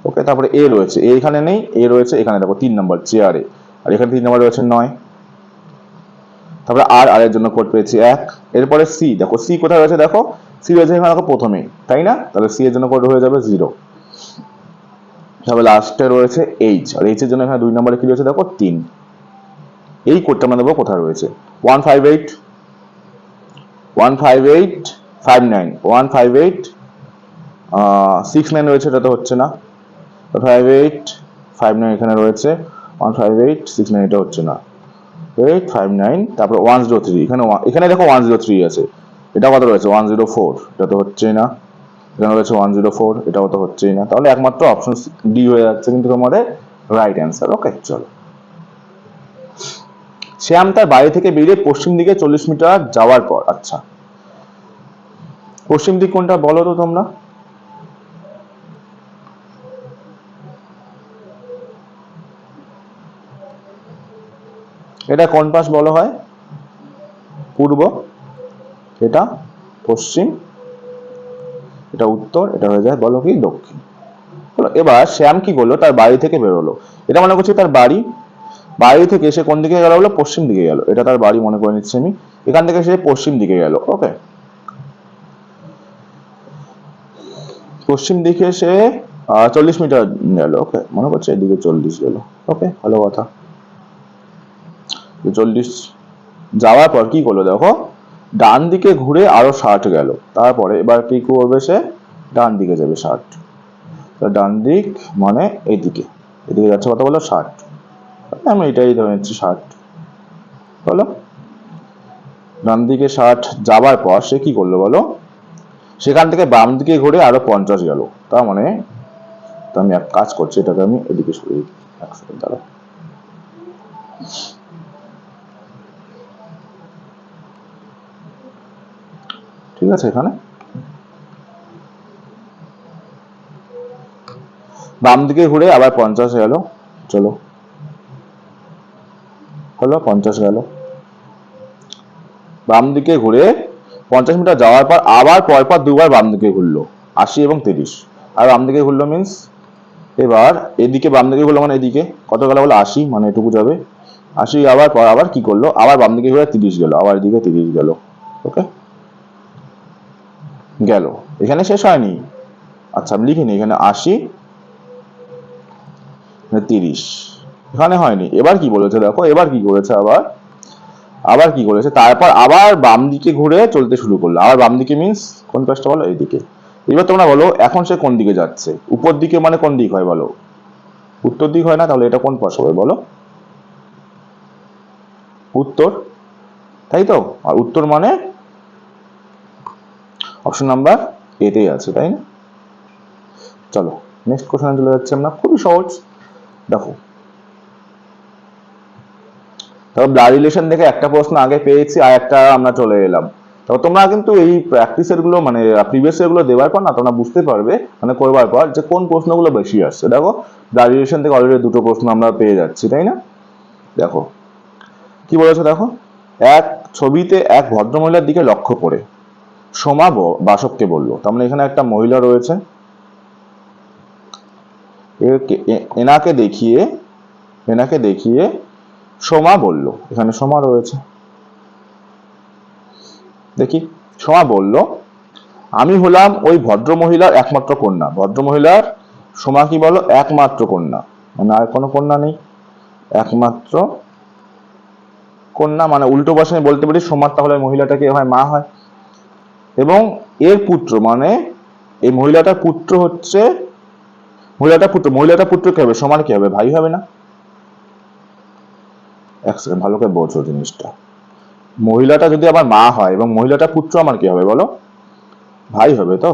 ওকে, তারপরে এ রয়েছে, এ এখানে নেই, এ রয়েছে এখানে দেখো 3 নম্বর চেয়ারে, আর এখানে 3 নম্বর রয়েছে 9। তারপরে আর এর জন্য কোড পেয়েছি 1। এরপরে সি, দেখো সি কোথায় রয়েছে? দেখো সি রয়েছে এখানে দেখো প্রথমে, তাই না? তাহলে সি এর জন্য কোড হয়ে যাবে 0। তারপরে লাস্টে রয়েছে এইচ, আর এইচ এর জন্য এখানে 2 নম্বরে কি রয়েছে? দেখো 3। এই কোডটা আমরা দেবো কোথায় রয়েছে? 158 158 59 158 69 রয়েছে, এটা তো হচ্ছে না। 58 59 এখানে রয়েছে, 158 69 এটা হচ্ছে না। 859, তারপর 103, এখানে দেখো 103 আছে, এটা কত রয়েছে? 104, এটা তো হচ্ছেই না। এখানে রয়েছে 104, এটাও তো হচ্ছেই না। তাহলে একমাত্র অপশন ডি হয়ে যাচ্ছে কিন্তু তোমাদের রাইট অ্যান্সার। ওকে, চলো। শ্যাম তার বাড়ি থেকে বেরিয়ে পশ্চিম দিকে 40 মিটার যাওয়ার পর, আচ্ছা পশ্চিম দিক কোনটা বলো তো তোমরা? এটা কোন পাশ বলা হয়? পূর্ব, এটা পশ্চিম, এটা উত্তর, এটা হয়ে যায় বলো কি দক্ষিণ। এবার শ্যাম কি করলো? তার বাড়ি থেকে বেরোলো। এটা মনে করছি তার বাড়ি, বাড়ি থেকে সে কোন দিকে গেল? বলো পশ্চিম দিকে গেল। এটা তার বাড়ি মনে করে নিচ্ছি আমি। এখান থেকে সে পশ্চিম দিকে গেল। ওকে, পশ্চিম দিকে সে 40 মিটার গেল। ওকে, মনে করছে এদিকে 40 গেল। ওকে, ভালো কথা। 40 যাওয়ার পর কি করলো? দেখো ডান দিকে ঘুরে আরো 60 গেল। তারপরে এবার কি করবে? সে ডান দিকে যাবে 60। ডান দিক মানে এদিকে, এদিকে যাচ্ছে কত বলো? 60। আমি এটাই ধরে নিচ্ছি 60। বলো, ডান দিকে 60 যাবার পর সে কি করলো বলো? সেখান থেকে বাম দিকে ঘুরে আরো 50 গেল। তার মানে আমি এক কাজ করছি, এটাকে আমি এদিকে সরিয়ে দিই। এক সেকেন্ড দাঁড়াও। ঠিক আছে, এখানে বাম দিকে ঘুরে আবার 50 গেল। চলো, হলো 50 গেল। বাম দিকে ঘুরে 50 মিটার যাওয়ার পর আবার পরপর দুবার বাম দিকে ঘুরলো, 80 এবং 30। আর বাম দিকে ঘুরলো মিন্স এবার এদিকে বাম দিকে ঘুরলো, মানে এদিকে কত গেল বলো? 80, মানে এটুকু যাবে। 80 আবার পর আবার কি করলো? আবার বাম দিকে ঘুরে 30 গেল, আবার এদিকে 30 গেল। ওকে, গেল। এখানে শেষ হয়নি। আচ্ছা আমি লিখিনি, এখানে 80 30, এখানে হয়নি। এবার কি বলেছে দেখো, এবার কি করেছে? আবার কি করেছে? তারপর আবার বাম দিকে ঘুরে চলতে শুরু করলো। আবার বাম দিকে মিন্স কোন পাশটা বলো? এইদিকে। এবার তোমরা বলো এখন সে কোন দিকে যাচ্ছে? উপর দিকে মানে কোন দিক হয় বলো? উত্তর দিক হয় না? তাহলে এটা কোন পাশ হবে বলো? উত্তর, তাই তো? আর উত্তর মানে অপশন নাম্বার এতেই আছে, তাই না? চলো নেক্সট কোশ্চেনে চলে যাচ্ছি আমরা, খুবই সহজ। দেখো তবে ব্লাড রিলেশন থেকে একটা প্রশ্ন আগে পেয়েছি, আর একটা আমরা চলে এলাম। তো তোমরা কিন্তু এই প্র্যাকটিসের গুলো মানে প্রিভিয়াস ইয়ার গুলো দেওয়ার পর না তোমরা বুঝতে পারবে মানে করবার পর যে কোন প্রশ্নগুলো বেশি আসছে। দেখো ব্লাড রিলেশন থেকে অলরেডি দুটো প্রশ্ন আমরা পেয়ে যাচ্ছি, তাই না? দেখো কি বলেছে, দেখো এক ছবিতে এক ভদ্রমহিলার দিকে লক্ষ্য করে সোমা বাসককে বললো, তার মানে এখানে একটা মহিলা রয়েছে, এনাকে দেখিয়ে সোমা বলল, এখানে সোমা রয়েছে, দেখি সোমা বলল আমি হলাম ওই ভদ্রমহিলার একমাত্র কন্যা। ভদ্রমহিলার সোমা কি বলো, একমাত্র কন্যা, মানে আর কোনো কন্যা নেই, একমাত্র কন্যা, মানে উল্টো ভাষায় বলতে পারি সোমার তাহলে মহিলাটাকে হয় মা হয়, এবং এর পুত্র মানে এই মহিলাটার পুত্র হচ্ছে মহিলাটার পুত্র কি হবে, সোমার কি হবে, ভাই হবে না? এক সেকেন্ড ভালো করে বোঝো জিনিসটা, মহিলাটা যদি আমার মা হয় এবং মহিলাটার পুত্র আমার কি হবে বলো, ভাই হবে তো?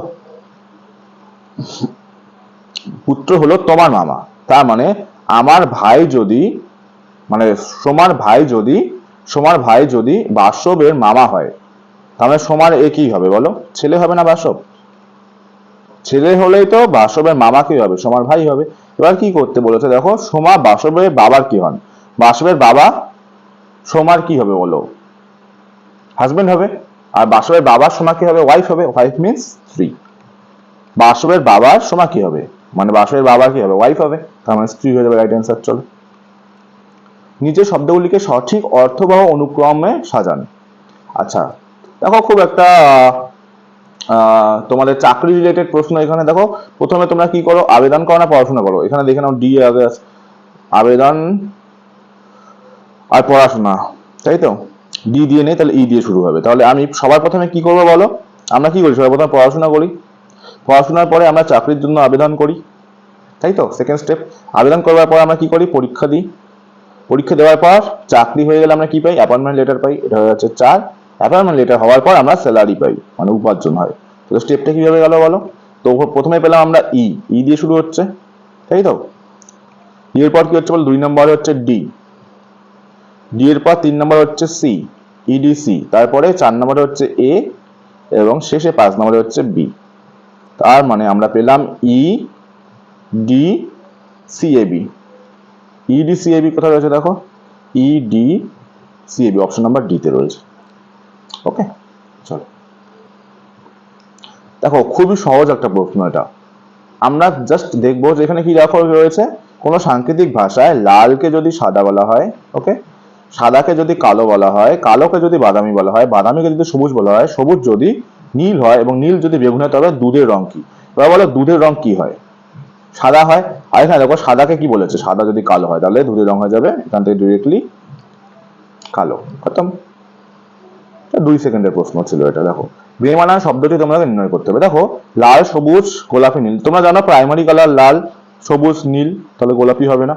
পুত্র হলো তোমার মামা, তার মানে আমার ভাই যদি মানে সোমার ভাই যদি বাসবের মামা হয়, তাহলে সোমার এ কি হবে বলো, ছেলে হবে না বাসব? ছেলে হলেই তো বাসবের মামা কি হবে, সোমার ভাই হবে। এবার কি করতে বলেছে দেখো, সোমা বাসবের বাবার কি হন, বাসবের বাবা সোমার কি হবে বলো, হাজবেন্ড হবে। আর বাসবের বাবার সোমা কি হবে, ওয়াইফ হবে, ওয়াইফ মিন্স স্ত্রী। বাসবের বাবার সোমা কি হবে, মানে বাসবের বাবা কি হবে, ওয়াইফ হবে, তার মানে স্ত্রী হয়ে যাবে, রাইট অ্যান্সার। চলো নিচের শব্দগুলিকে সঠিক অর্থবহ অনুক্রমে সাজান। আচ্ছা দেখো খুব একটা তোমাদের চাকরি রিলেটেড প্রশ্ন এখানে। দেখো প্রথমে তোমরা কি করো, আবেদন করো না পড়াশোনা করো, এখানে দেখে নাও ডি আগে আবেদন আর পড়াশোনা, তাই তো? ডি দিয়ে নেই তাহলে ই দিয়ে শুরু হবে। তাহলে আমি সবার প্রথমে কি করবো বলো, আমরা কি করি সবার প্রথমে পড়াশোনা করি, পড়াশোনার পরে আমরা চাকরির জন্য আবেদন করি, তাই তো? সেকেন্ড স্টেপ, আবেদন করবার পর আমরা কি করি, পরীক্ষা দিই, পরীক্ষা দেওয়ার পর চাকরি হয়ে গেলে আমরা কি পাই, অ্যাপয়েন্টমেন্ট লেটার পাই, এটা হয়ে যাচ্ছে 4। অ্যাপয়েন্টমেন্ট লেটার হওয়ার পর আমরা স্যালারি পাই, মানে উপার্জন হয়। তো স্টেপটা কিভাবে গেল বলো, তো প্রথমে পেলাম আমরা ই দিয়ে শুরু হচ্ছে, তাই তো? এর পর কি হচ্ছে বল, 2 নম্বর হচ্ছে ডি এর পর 3 নম্বর হচ্ছে সি, ইডিসি, তারপরে 4 নম্বরে হচ্ছে এ, এবং শেষে 5 নম্বরে হচ্ছে বি। তার মানে আমরা পেলাম E D C A B. ED C A B কোথায় রয়েছে দেখো, ED C A B option number D তে রয়েছে। ওকে চলো দেখো খুবই সহজ একটা প্রশ্ন এটা, আমরা জাস্ট দেখবো যে এখানে কি লেখা রয়েছে, কোন সাংকেতিক ভাষায় লালকে যদি সাদা বলা হয়, ওকে, সাদাকে যদি কালো বলা হয়, কালোকে যদি বাদামি বলা হয়, বাদামিকে যদি সবুজ বলা হয়, সবুজ যদি নীল হয়, এবং নীল যদি বেগুনি হয়, তবে দুধের রং কি? এবার বলো দুধের রং কি হয়, সাদা হয়। আর এখানে দেখো সাদাকে কি বলেছে, সাদা যদি কালো হয় তাহলে দুধের রং হয়ে যাবে, এখান থেকে ডিরেক্টলি কালো, খতম। 2 সেকেন্ডের প্রশ্ন ছিল এটা। দেখো বেমানান শব্দটি তোমাকে নির্ণয় করতে হবে। দেখো লাল সবুজ গোলাপি নীল, তোমরা জানো প্রাইমারি কালার লাল সবুজ নীল, তাহলে গোলাপি হবে না।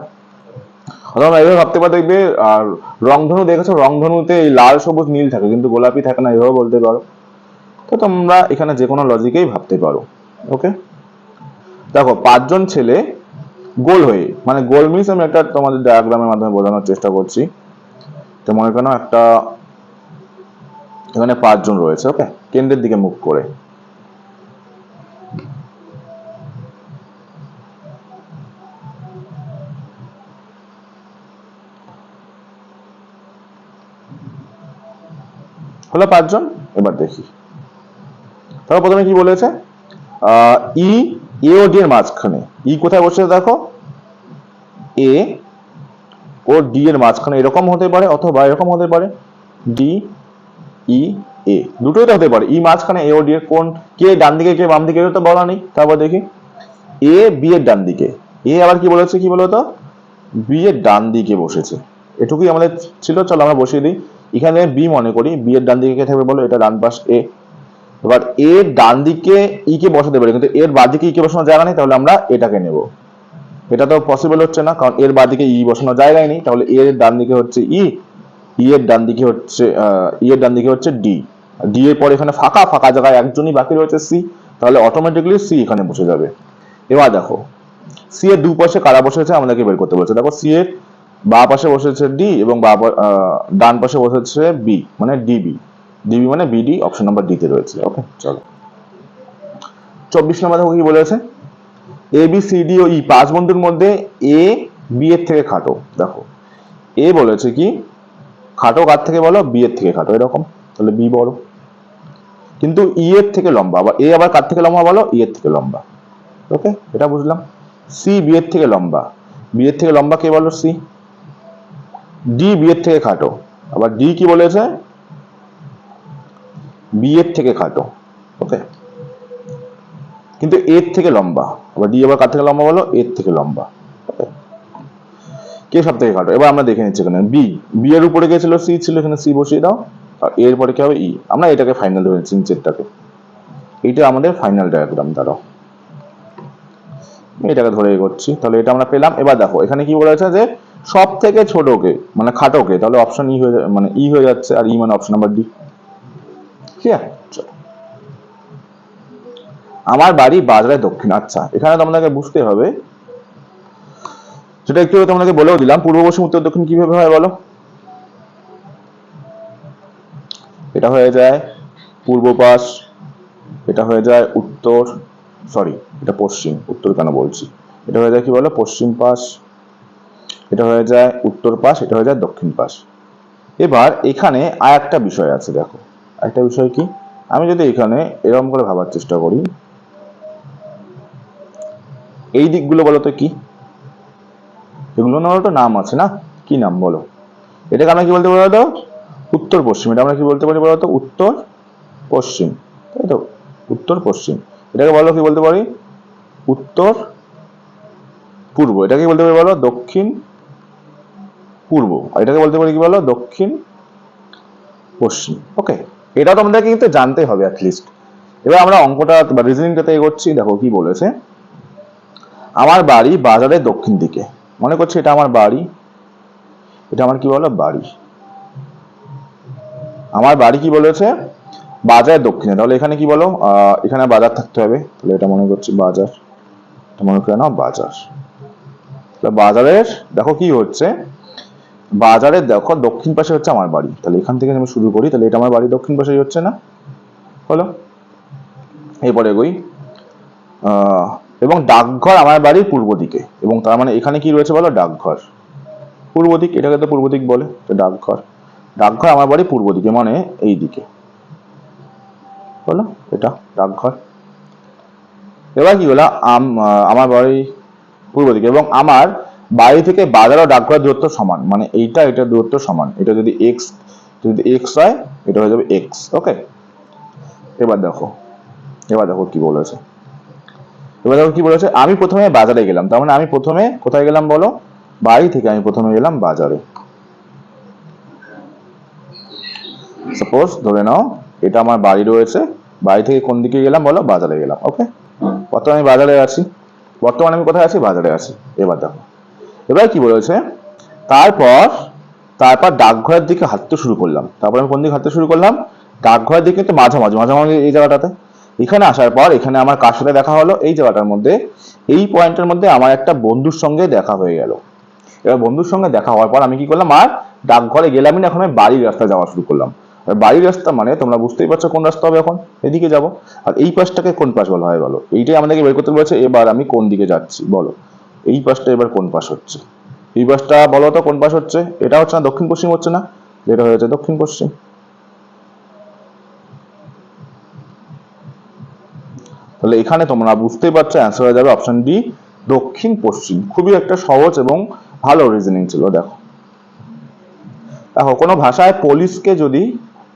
তোমরা এভাবে ভাবতে পারো, দেখবে আর রংধনু দেখেছো, রংধনুতে এই লাল সবুজ নীল থাকে কিন্তু গোলাপি থাকে না, এভাবে বলতে পারো। তো তোমরা এখানে যে কোনো লজিকেই ভাবতে পারো। ওকে দেখো 5 জন ছেলে গোল হয়ে, মানে গোল মিন্স আমি একটা তোমাদের ডায়াগ্রামের মাধ্যমে বোঝানোর চেষ্টা করছি। তো মনে করো একটা এখানে 5 জন রয়েছে, ওকে, কেন্দ্রের দিকে মুখ করে। হলো 5 জন। এবার দেখি তাহলে প্রথমে কি বলেছে, ই এ ও ডি এর মাঝখানে, ই কোথায় বসেছে দেখো, এ ও ডি এর মাঝখানে এরকম হতে পারে অথবা এরকম হতে পারে, ডি ই এ, দুটোই তো হতে পারে। ই মাঝখানে, এ ও ডি এর কোন, কে ডান দিকে কে বাম দিকে এটা তো বলা নেই। তারপর দেখি এ বি এর ডান দিকে, এ আবার কি বলেছে, কি বলতো, বি এর ডান দিকে বসেছে, এটুকুই আমাদের ছিল। চলো আমরা বসিয়ে দিই, এখানে বি মনে করি, বি এর ডান দিকে কে থাকবে বলো, এটা ডান পাশ এ। এবার এর ডান দিকে ই কে বসাতে পারি, কিন্তু এর বাঁ দিকে ই কে বসানোর জায়গা নেই, তাহলে আমরা এটাকে নেব। এটা তো পসিবল হচ্ছে না, কারণ এর বাঁ দিকে ই বসানোর জায়গায় নেই, তাহলে এর ডান দিকে হচ্ছে ই, ই এর ডান দিকে হচ্ছে ডি, ডি এর পর এখানে ফাঁকা ফাঁকা জায়গায় একজনই বাকি রয়েছে সি, তাহলে অটোমেটিক্যালি সি এখানে বসে যাবে। এবার দেখো সি এর দুপাশে কারা বসেছে আমাদেরকে বের করতে বলেছে। দেখো সি এর বাঁ পাশে বসেছে ডি এবং ডান পাশে বসেছে বি, মানে ডিবি, ডিবি মানে বিডি, অপশন নাম্বার ডি তে রয়েছে। ওকে, চলো 24 নম্বর দেখো কি বলেছে, এ বি সি ডি ও ই 5 বন্ধুর মধ্যে এ বি এর থেকে খাটো। দেখো এ বলেছে কি খাটো কার থেকে বলো, বি এর থেকে খাটো, এরকম, তাহলে বি বড়, কিন্তু ই এর থেকে লম্বা, আবার এ আবার কার থেকে লম্বা বলো, ই এর থেকে লম্বা। ওকে, এটা বুঝলাম। সি বি এর থেকে লম্বা, বি এর থেকে লম্বা কে বলো, সি। ডি বি এর থেকে খাটো, আবার ডি কি বলেছে, বি এর থেকে খাটো। ওকে, কিন্তু এর থেকে লম্বা, আবার ডি আবার কার থেকে লম্বা বলো, এর থেকে লম্বা। ওকে, কে সব থেকে খাটো, এবার আমরা দেখে নিচ্ছি। এখানে বি, বি এর উপরে গেছিল সি ছিল, এখানে সি বসিয়ে দাও, আর এর পরে কি হবে, ই। আমরা এটাকে ফাইনাল ধরে নিচ্ছি, নিচেরটাকে, এইটা আমাদের ফাইনাল ডায়াগ্রাম। দাঁড়াও এটাকে ধরে এগোচ্ছি, তাহলে এটা আমরা পেলাম। এবার দেখো এখানে কি বলেছে যে সব থেকে ছোটকে মানে খাটোকে, তাহলে অপশন ই হয়ে মানে ই হয়ে যাচ্ছে, আর ই মানে অপশন নাম্বার ডি। ঠিক আছে, চলো। আমার বাড়ি বাজারের দক্ষিণ। আচ্ছা, এখানে তোমাদেরকে বুঝতে হবে, সেটা একটু তোমাদেরকে বলেও দিলাম, পূর্ব পশ্চিম উত্তর দক্ষিণ কিভাবে হয় বলো। এটা হয়ে যায় পূর্ব পাশ, এটা হয়ে যায় উত্তর, সরি এটা পশ্চিম, উত্তর কেন বলছি, এটা হয়ে যায় কি বলো, পশ্চিম পাশ, এটা হয়ে যায় উত্তর পাশ, এটা হয়ে যায় দক্ষিণ পাশ। এবার এখানে আর একটা বিষয় আছে, দেখো একটা বিষয় কি, আমি যদি এখানে এরকম করে ভাবার চেষ্টা করি, এই দিকগুলো বলো তো কি, এগুলো তো নাম আছে না, কি নাম বলো, এটাকে আমরা কি বলতে পারি বলতো, উত্তর পশ্চিম। এটা আমরা কি বলতে পারি বলতো, উত্তর পশ্চিম, তাই তো, উত্তর পশ্চিম। এটাকে বলো কি বলতে পারি, উত্তর পূর্ব। এটাকে বলতে পারি বলো দক্ষিণ পূর্ব, আর এটাকে বলতে পারি কি বলো, দক্ষিণ পশ্চিম। ওকে, এটা তো আমাদেরকে কিন্তু জানতে হবে অ্যাটলিস্ট। এবার আমরা অঙ্কটা বা রিজনিংটাতে এগোচ্ছি। দেখো কি বলেছে, আমার বাড়ি বাজারের দক্ষিণ দিকে, মনে করছি এটা আমার বাড়ি, এটা আমার কি বলো, বাড়ি। আমার বাড়ি কি বলেছে, বাজারের দক্ষিণে, তাহলে এখানে কি বলো, এখানে বাজার থাকতে হবে, তাহলে এটা মনে করছি বাজার, এটা মনে করে নাও বাজার। বাজারের দেখো কি হচ্ছে, বাজারের দেখো দক্ষিণ পাশে হচ্ছে আমার বাড়ি, তাহলে এখান থেকে আমি শুরু করি, তাহলে এটা আমার বাড়ি দক্ষিণ পাশেই হচ্ছে না, হলো। এরপরে এগোই, এবং ডাকঘর আমার বাড়ির পূর্ব দিকে, এবং তার মানে এখানে কি রয়েছে বলো, ডাকঘর পূর্ব দিক, এটাকে তো পূর্ব দিক বলে, তো ডাকঘর, ডাকঘর আমার বাড়ি পূর্ব দিকে মানে এই দিকে, বলো এটা ডাকঘর। এবার কি হলো, আমার বাড়ি পূর্ব দিকে, এবং আমার বাড়ি থেকে বাজার ও ডাকঘরের দূরত্ব সমান, মানে এইটা এটা দূরত্ব সমান, এটা যদি এক্স হয়, এটা হয়ে যাবে এক্স। ওকে, এবার দেখো কি বলেছে, আমি প্রথমে বাজারে গেলাম, তার মানে আমি প্রথমে কোথায় গেলাম বলো, বাড়ি থেকে আমি প্রথমে গেলাম বাজারে। সাপোজ ধরে নাও এটা আমার বাড়ি রয়েছে, বাড়ি থেকে কোন দিকে গেলাম বলো, বাজারে গেলাম। ওকে, বর্তমানে আমি বাজারে আছি, বর্তমানে আমি কোথায় আছি, বাজারে আছি। এবার দেখো এবার কি বলেছে, তারপর ডাকঘরের দিকে হাঁটতে শুরু করলাম, তারপর আমি কোন দিকে হাঁটতে শুরু করলাম, ডাকঘরের দিকে, তো মাঝামাঝি এই জায়গাটাতে। এখানে আসার পর এখানে আমার কার সাথে দেখা হলো, এই জায়গাটার মধ্যে, এই পয়েন্টের মধ্যে আমার একটা বন্ধুর সঙ্গে দেখা হয়ে গেল। এবার বন্ধুর সঙ্গে দেখা হওয়ার পর আমি কি করলাম, আর ডাকঘরে গেলামই না, এখন আমি বাড়ির রাস্তা যাওয়া শুরু করলাম। আর বাড়ির রাস্তা মানে তোমরা বুঝতেই পারছো কোন রাস্তা হবে, এখন এদিকে যাব। আর এই পাশটাকে কোন পাশ বলা হয় বলো, এইটাই আমাদেরকে বের করতে বলেছে। এবার আমি কোন দিকে যাচ্ছি বলো, এই পাশটা এবার কোন পাশ হচ্ছে, এই পাশটা বলো তো কোন পাশ হচ্ছে, এটা হচ্ছে না দক্ষিণ পশ্চিম হচ্ছে না, যেটা হয়েছে দক্ষিণ পশ্চিম। তাহলে এখানে তোমরা বুঝতেই পারছো অ্যান্সার হয়ে যাবে অপশন ডি, দক্ষিণ পশ্চিম। খুবই একটা সহজ এবং ভালো রিজনিং ছিল। দেখো কোনো ভাষায় পুলিশকে যদি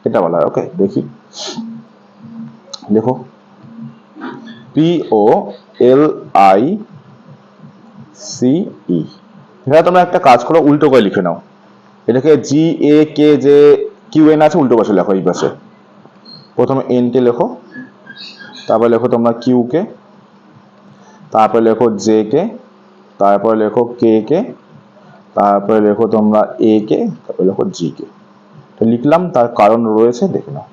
এটা বলা হয়, ওকে দেখি, দেখো POLICE, এখানে তোমরা একটা কাজ করো, উল্টো করে লিখে নাও, এটাকে GAKJQN আছে, উল্টো পাশে লেখো, এই পাশে প্রথমে N কে লেখো, তারপরে লেখো তোমরা Q কে, তারপরে লেখো J কে, তারপরে লেখো K কে, তারপরে লেখো তোমরা A কে, তারপরে লেখো G কে। তো লিখলাম, তার কারণ রয়েছে, দেখে নাও।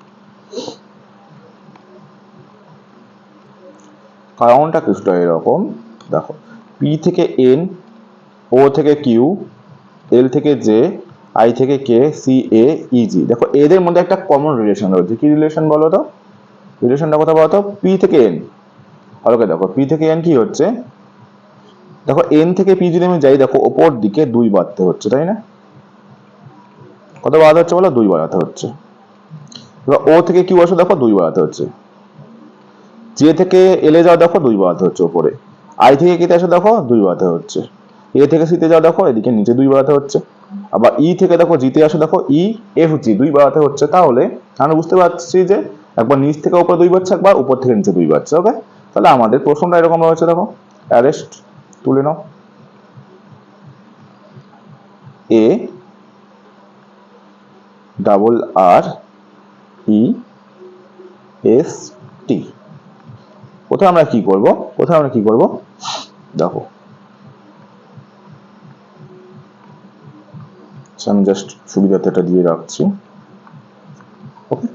কারণটা কিছুটা এরকম, দেখো, পি থেকে এন, ও থেকে কিউ, এল থেকে জে, আই থেকে কে, সি এ, ই জি। দেখো এদের মধ্যে একটা কমন রিলেশন রয়েছে। কি রিলেশন বলো তো? রিলেশনটা কথা বলো তো? পি থেকে এন। ওকে, দেখো পি থেকে এন কি হচ্ছে, দেখো এন থেকে পি যদি আমি যাই, দেখো ওপর দিকে 2 বাড়তে হচ্ছে, তাই না? কত বাড়াতে হচ্ছে বলো? 2 বাড়াতে হচ্ছে। এবার ও থেকে কিউ আসো, দেখো 2 বাড়াতে হচ্ছে। জে থেকে এল এ যাও, দেখো 2 বাড়াতে হচ্ছে উপরে। আই থেকে কেতে আসো, দেখো 2 বাড়াতে হচ্ছে। এ থেকে সিতে যাও, দেখো এদিকে নিচে 2 বাড়াতে হচ্ছে। আবার ই থেকে দেখো জিতে আসো, দেখো ই এফ জি 2 বাড়াতে হচ্ছে। তাহলে আমরা বুঝতে পারছি যে একবার নিচ থেকে উপরে 2 বাড়ছে, একবার উপর থেকে নিচে 2 বাড়ছে। ওকে, তাহলে আমাদের প্রশ্নটা এরকম রয়েছে, দেখো অ্যারেস্ট তুলে নাও, এ ডাবল আর ই এস টি। কোথায় আমরা কি করব? দেখো আমি জাস্ট সুবিধাতে এটা দিয়ে রাখছি। ওকে,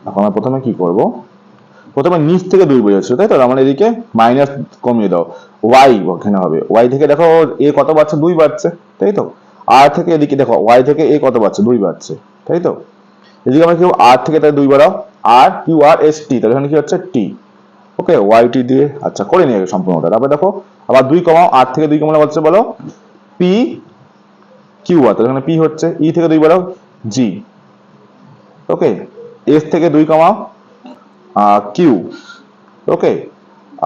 এখন আমরা প্রথমে কি করব? প্রথমে নিচ থেকে 2 বেরোচ্ছে, তাই তো? আমরা এদিকে মাইনাস কমিয়ে দাও, ওয়াই ওখানে হবে। ওয়াই থেকে দেখো এ কত বাড়ছে? 2 বাড়ছে, তাই তো? আর থেকে এদিকে দেখো ওয়াই থেকে এ কত বাড়ছে? 2 বাড়ছে, তাই তো? এদিকে আমরা কি আর থেকে তাহলে 2 বাড়াও, আর কিউ আর এস টি, তাহলে এখানে কি হচ্ছে? টি। ওকে, ওয়াই টি দিয়ে আচ্ছা করে নিয়ে গেছে সম্পূর্ণটা। তারপরে দেখো আবার 2 কমাও, আর থেকে 2 কমালে হচ্ছে বলো পি কিউ আর, তাহলে এখানে পি হচ্ছে। ই থেকে 2 বাড়াও, জি। ওকে, এস থেকে 2 কমাও, কিউ। ওকে,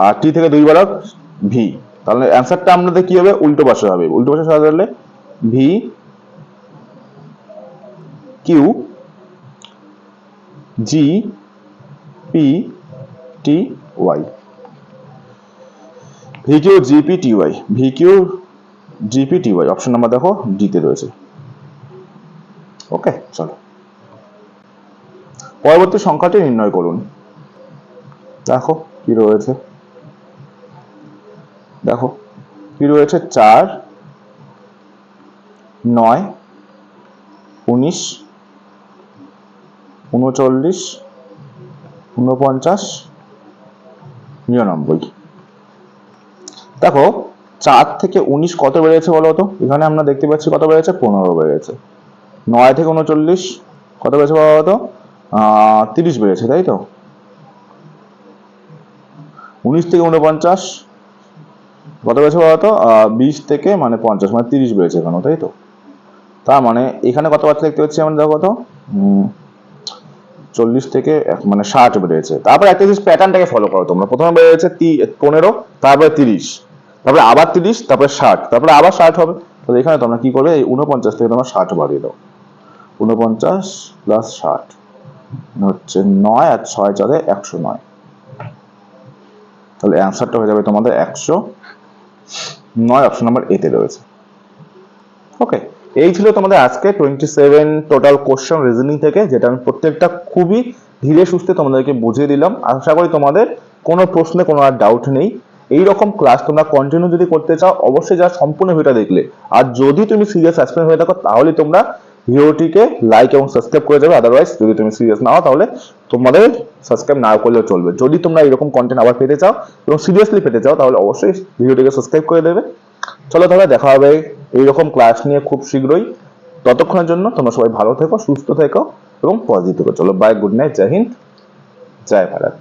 আর টি থেকে 2 বাড়াও, ভি। তাহলে অ্যান্সারটা আমাদের কি হবে? উল্টো পাশে হবে। উল্টো পাশে সাজালে V Q G P T Y. V Q GP T Y, V Q GP T Y. Option number দেখো ডিতে রয়েছে। ওকে, চলো পরবর্তী সংখ্যাটি নির্ণয় করুন। দেখো কি রয়েছে, দেখো কি রয়েছে, 4, 9, 19, 39, 49, 99। দেখো 4 থেকে 19 কত বেড়েছে বলো তো? এখানে আমরা দেখতে পাচ্ছি কত বেড়েছে? 15 বেড়েছে। 9 থেকে 39 কত বেড়েছে বলো তো? 30 বেড়েছে, তাই তো? 19 থেকে 49 কত বেড়েছে বলো তো? 20 থেকে মানে 50, মানে 30 বেড়েছে এখানে, তাই তো? তার মানে এখানে কত বাচ্চা দেখতে পাচ্ছি আমরা, দেখো কত, 40 থেকে মানে 60 বেড়েছে। তারপর একটা জিনিস প্যাটার্নটাকে ফলো করো তোমরা। প্রথমে বেড়েছে 15, তারপরে 30, তারপরে আবার 30, তারপরে 60, তারপরে আবার 60 হবে। তো এখানে তোমরা কি করবে? এই 49 থেকে তোমরা 60 বাড়িয়ে দাও। 49 প্লাস 60 হচ্ছে 9, আর 6 4 109। তাহলে অ্যান্সারটা হয়ে যাবে তোমাদের 109। অপশন নাম্বার এতে রয়েছে। ওকে, এই ছিল তোমাদের আজকে 27 টোটাল কোশ্চেন রিজনিং থেকে, যেটা আমি প্রত্যেকটা খুবই ধীরে সুস্থে তোমাদেরকে বুঝিয়ে দিলাম। আশা করি তোমাদের কোনো প্রশ্নে কোনো আর ডাউট নেই। এই রকম ক্লাস তোমরা কন্টিনিউ যদি করতে চাও, অবশ্যই যা সম্পূর্ণ ভিডিওটা দেখলে, আর যদি তুমি সিরিয়াস অ্যাসপিরেন্ট হয়ে থাকো, তাহলে তোমরা ভিডিওটিকে লাইক এবং সাবস্ক্রাইব করে যাবে। আদারওয়াইজ যদি তুমি সিরিয়াস না হও, তাহলে তোমাদের সাবস্ক্রাইব না করলেও চলবে। যদি তোমরা এরকম কন্টেন্ট আবার পেতে চাও এবং সিরিয়াসলি পেতে চাও, তাহলে অবশ্যই ভিডিওটিকে সাবস্ক্রাইব করে দেবে। চলো তাহলে দেখা হবে এইরকম ক্লাস নিয়ে খুব শীঘ্রই। ততক্ষণের জন্য তোমরা সবাই ভালো থেকো, সুস্থ থেকো এবং পজিটিভ থেকো। চলো বাই, গুড নাইট, জয় হিন্দ, জয় ভারত।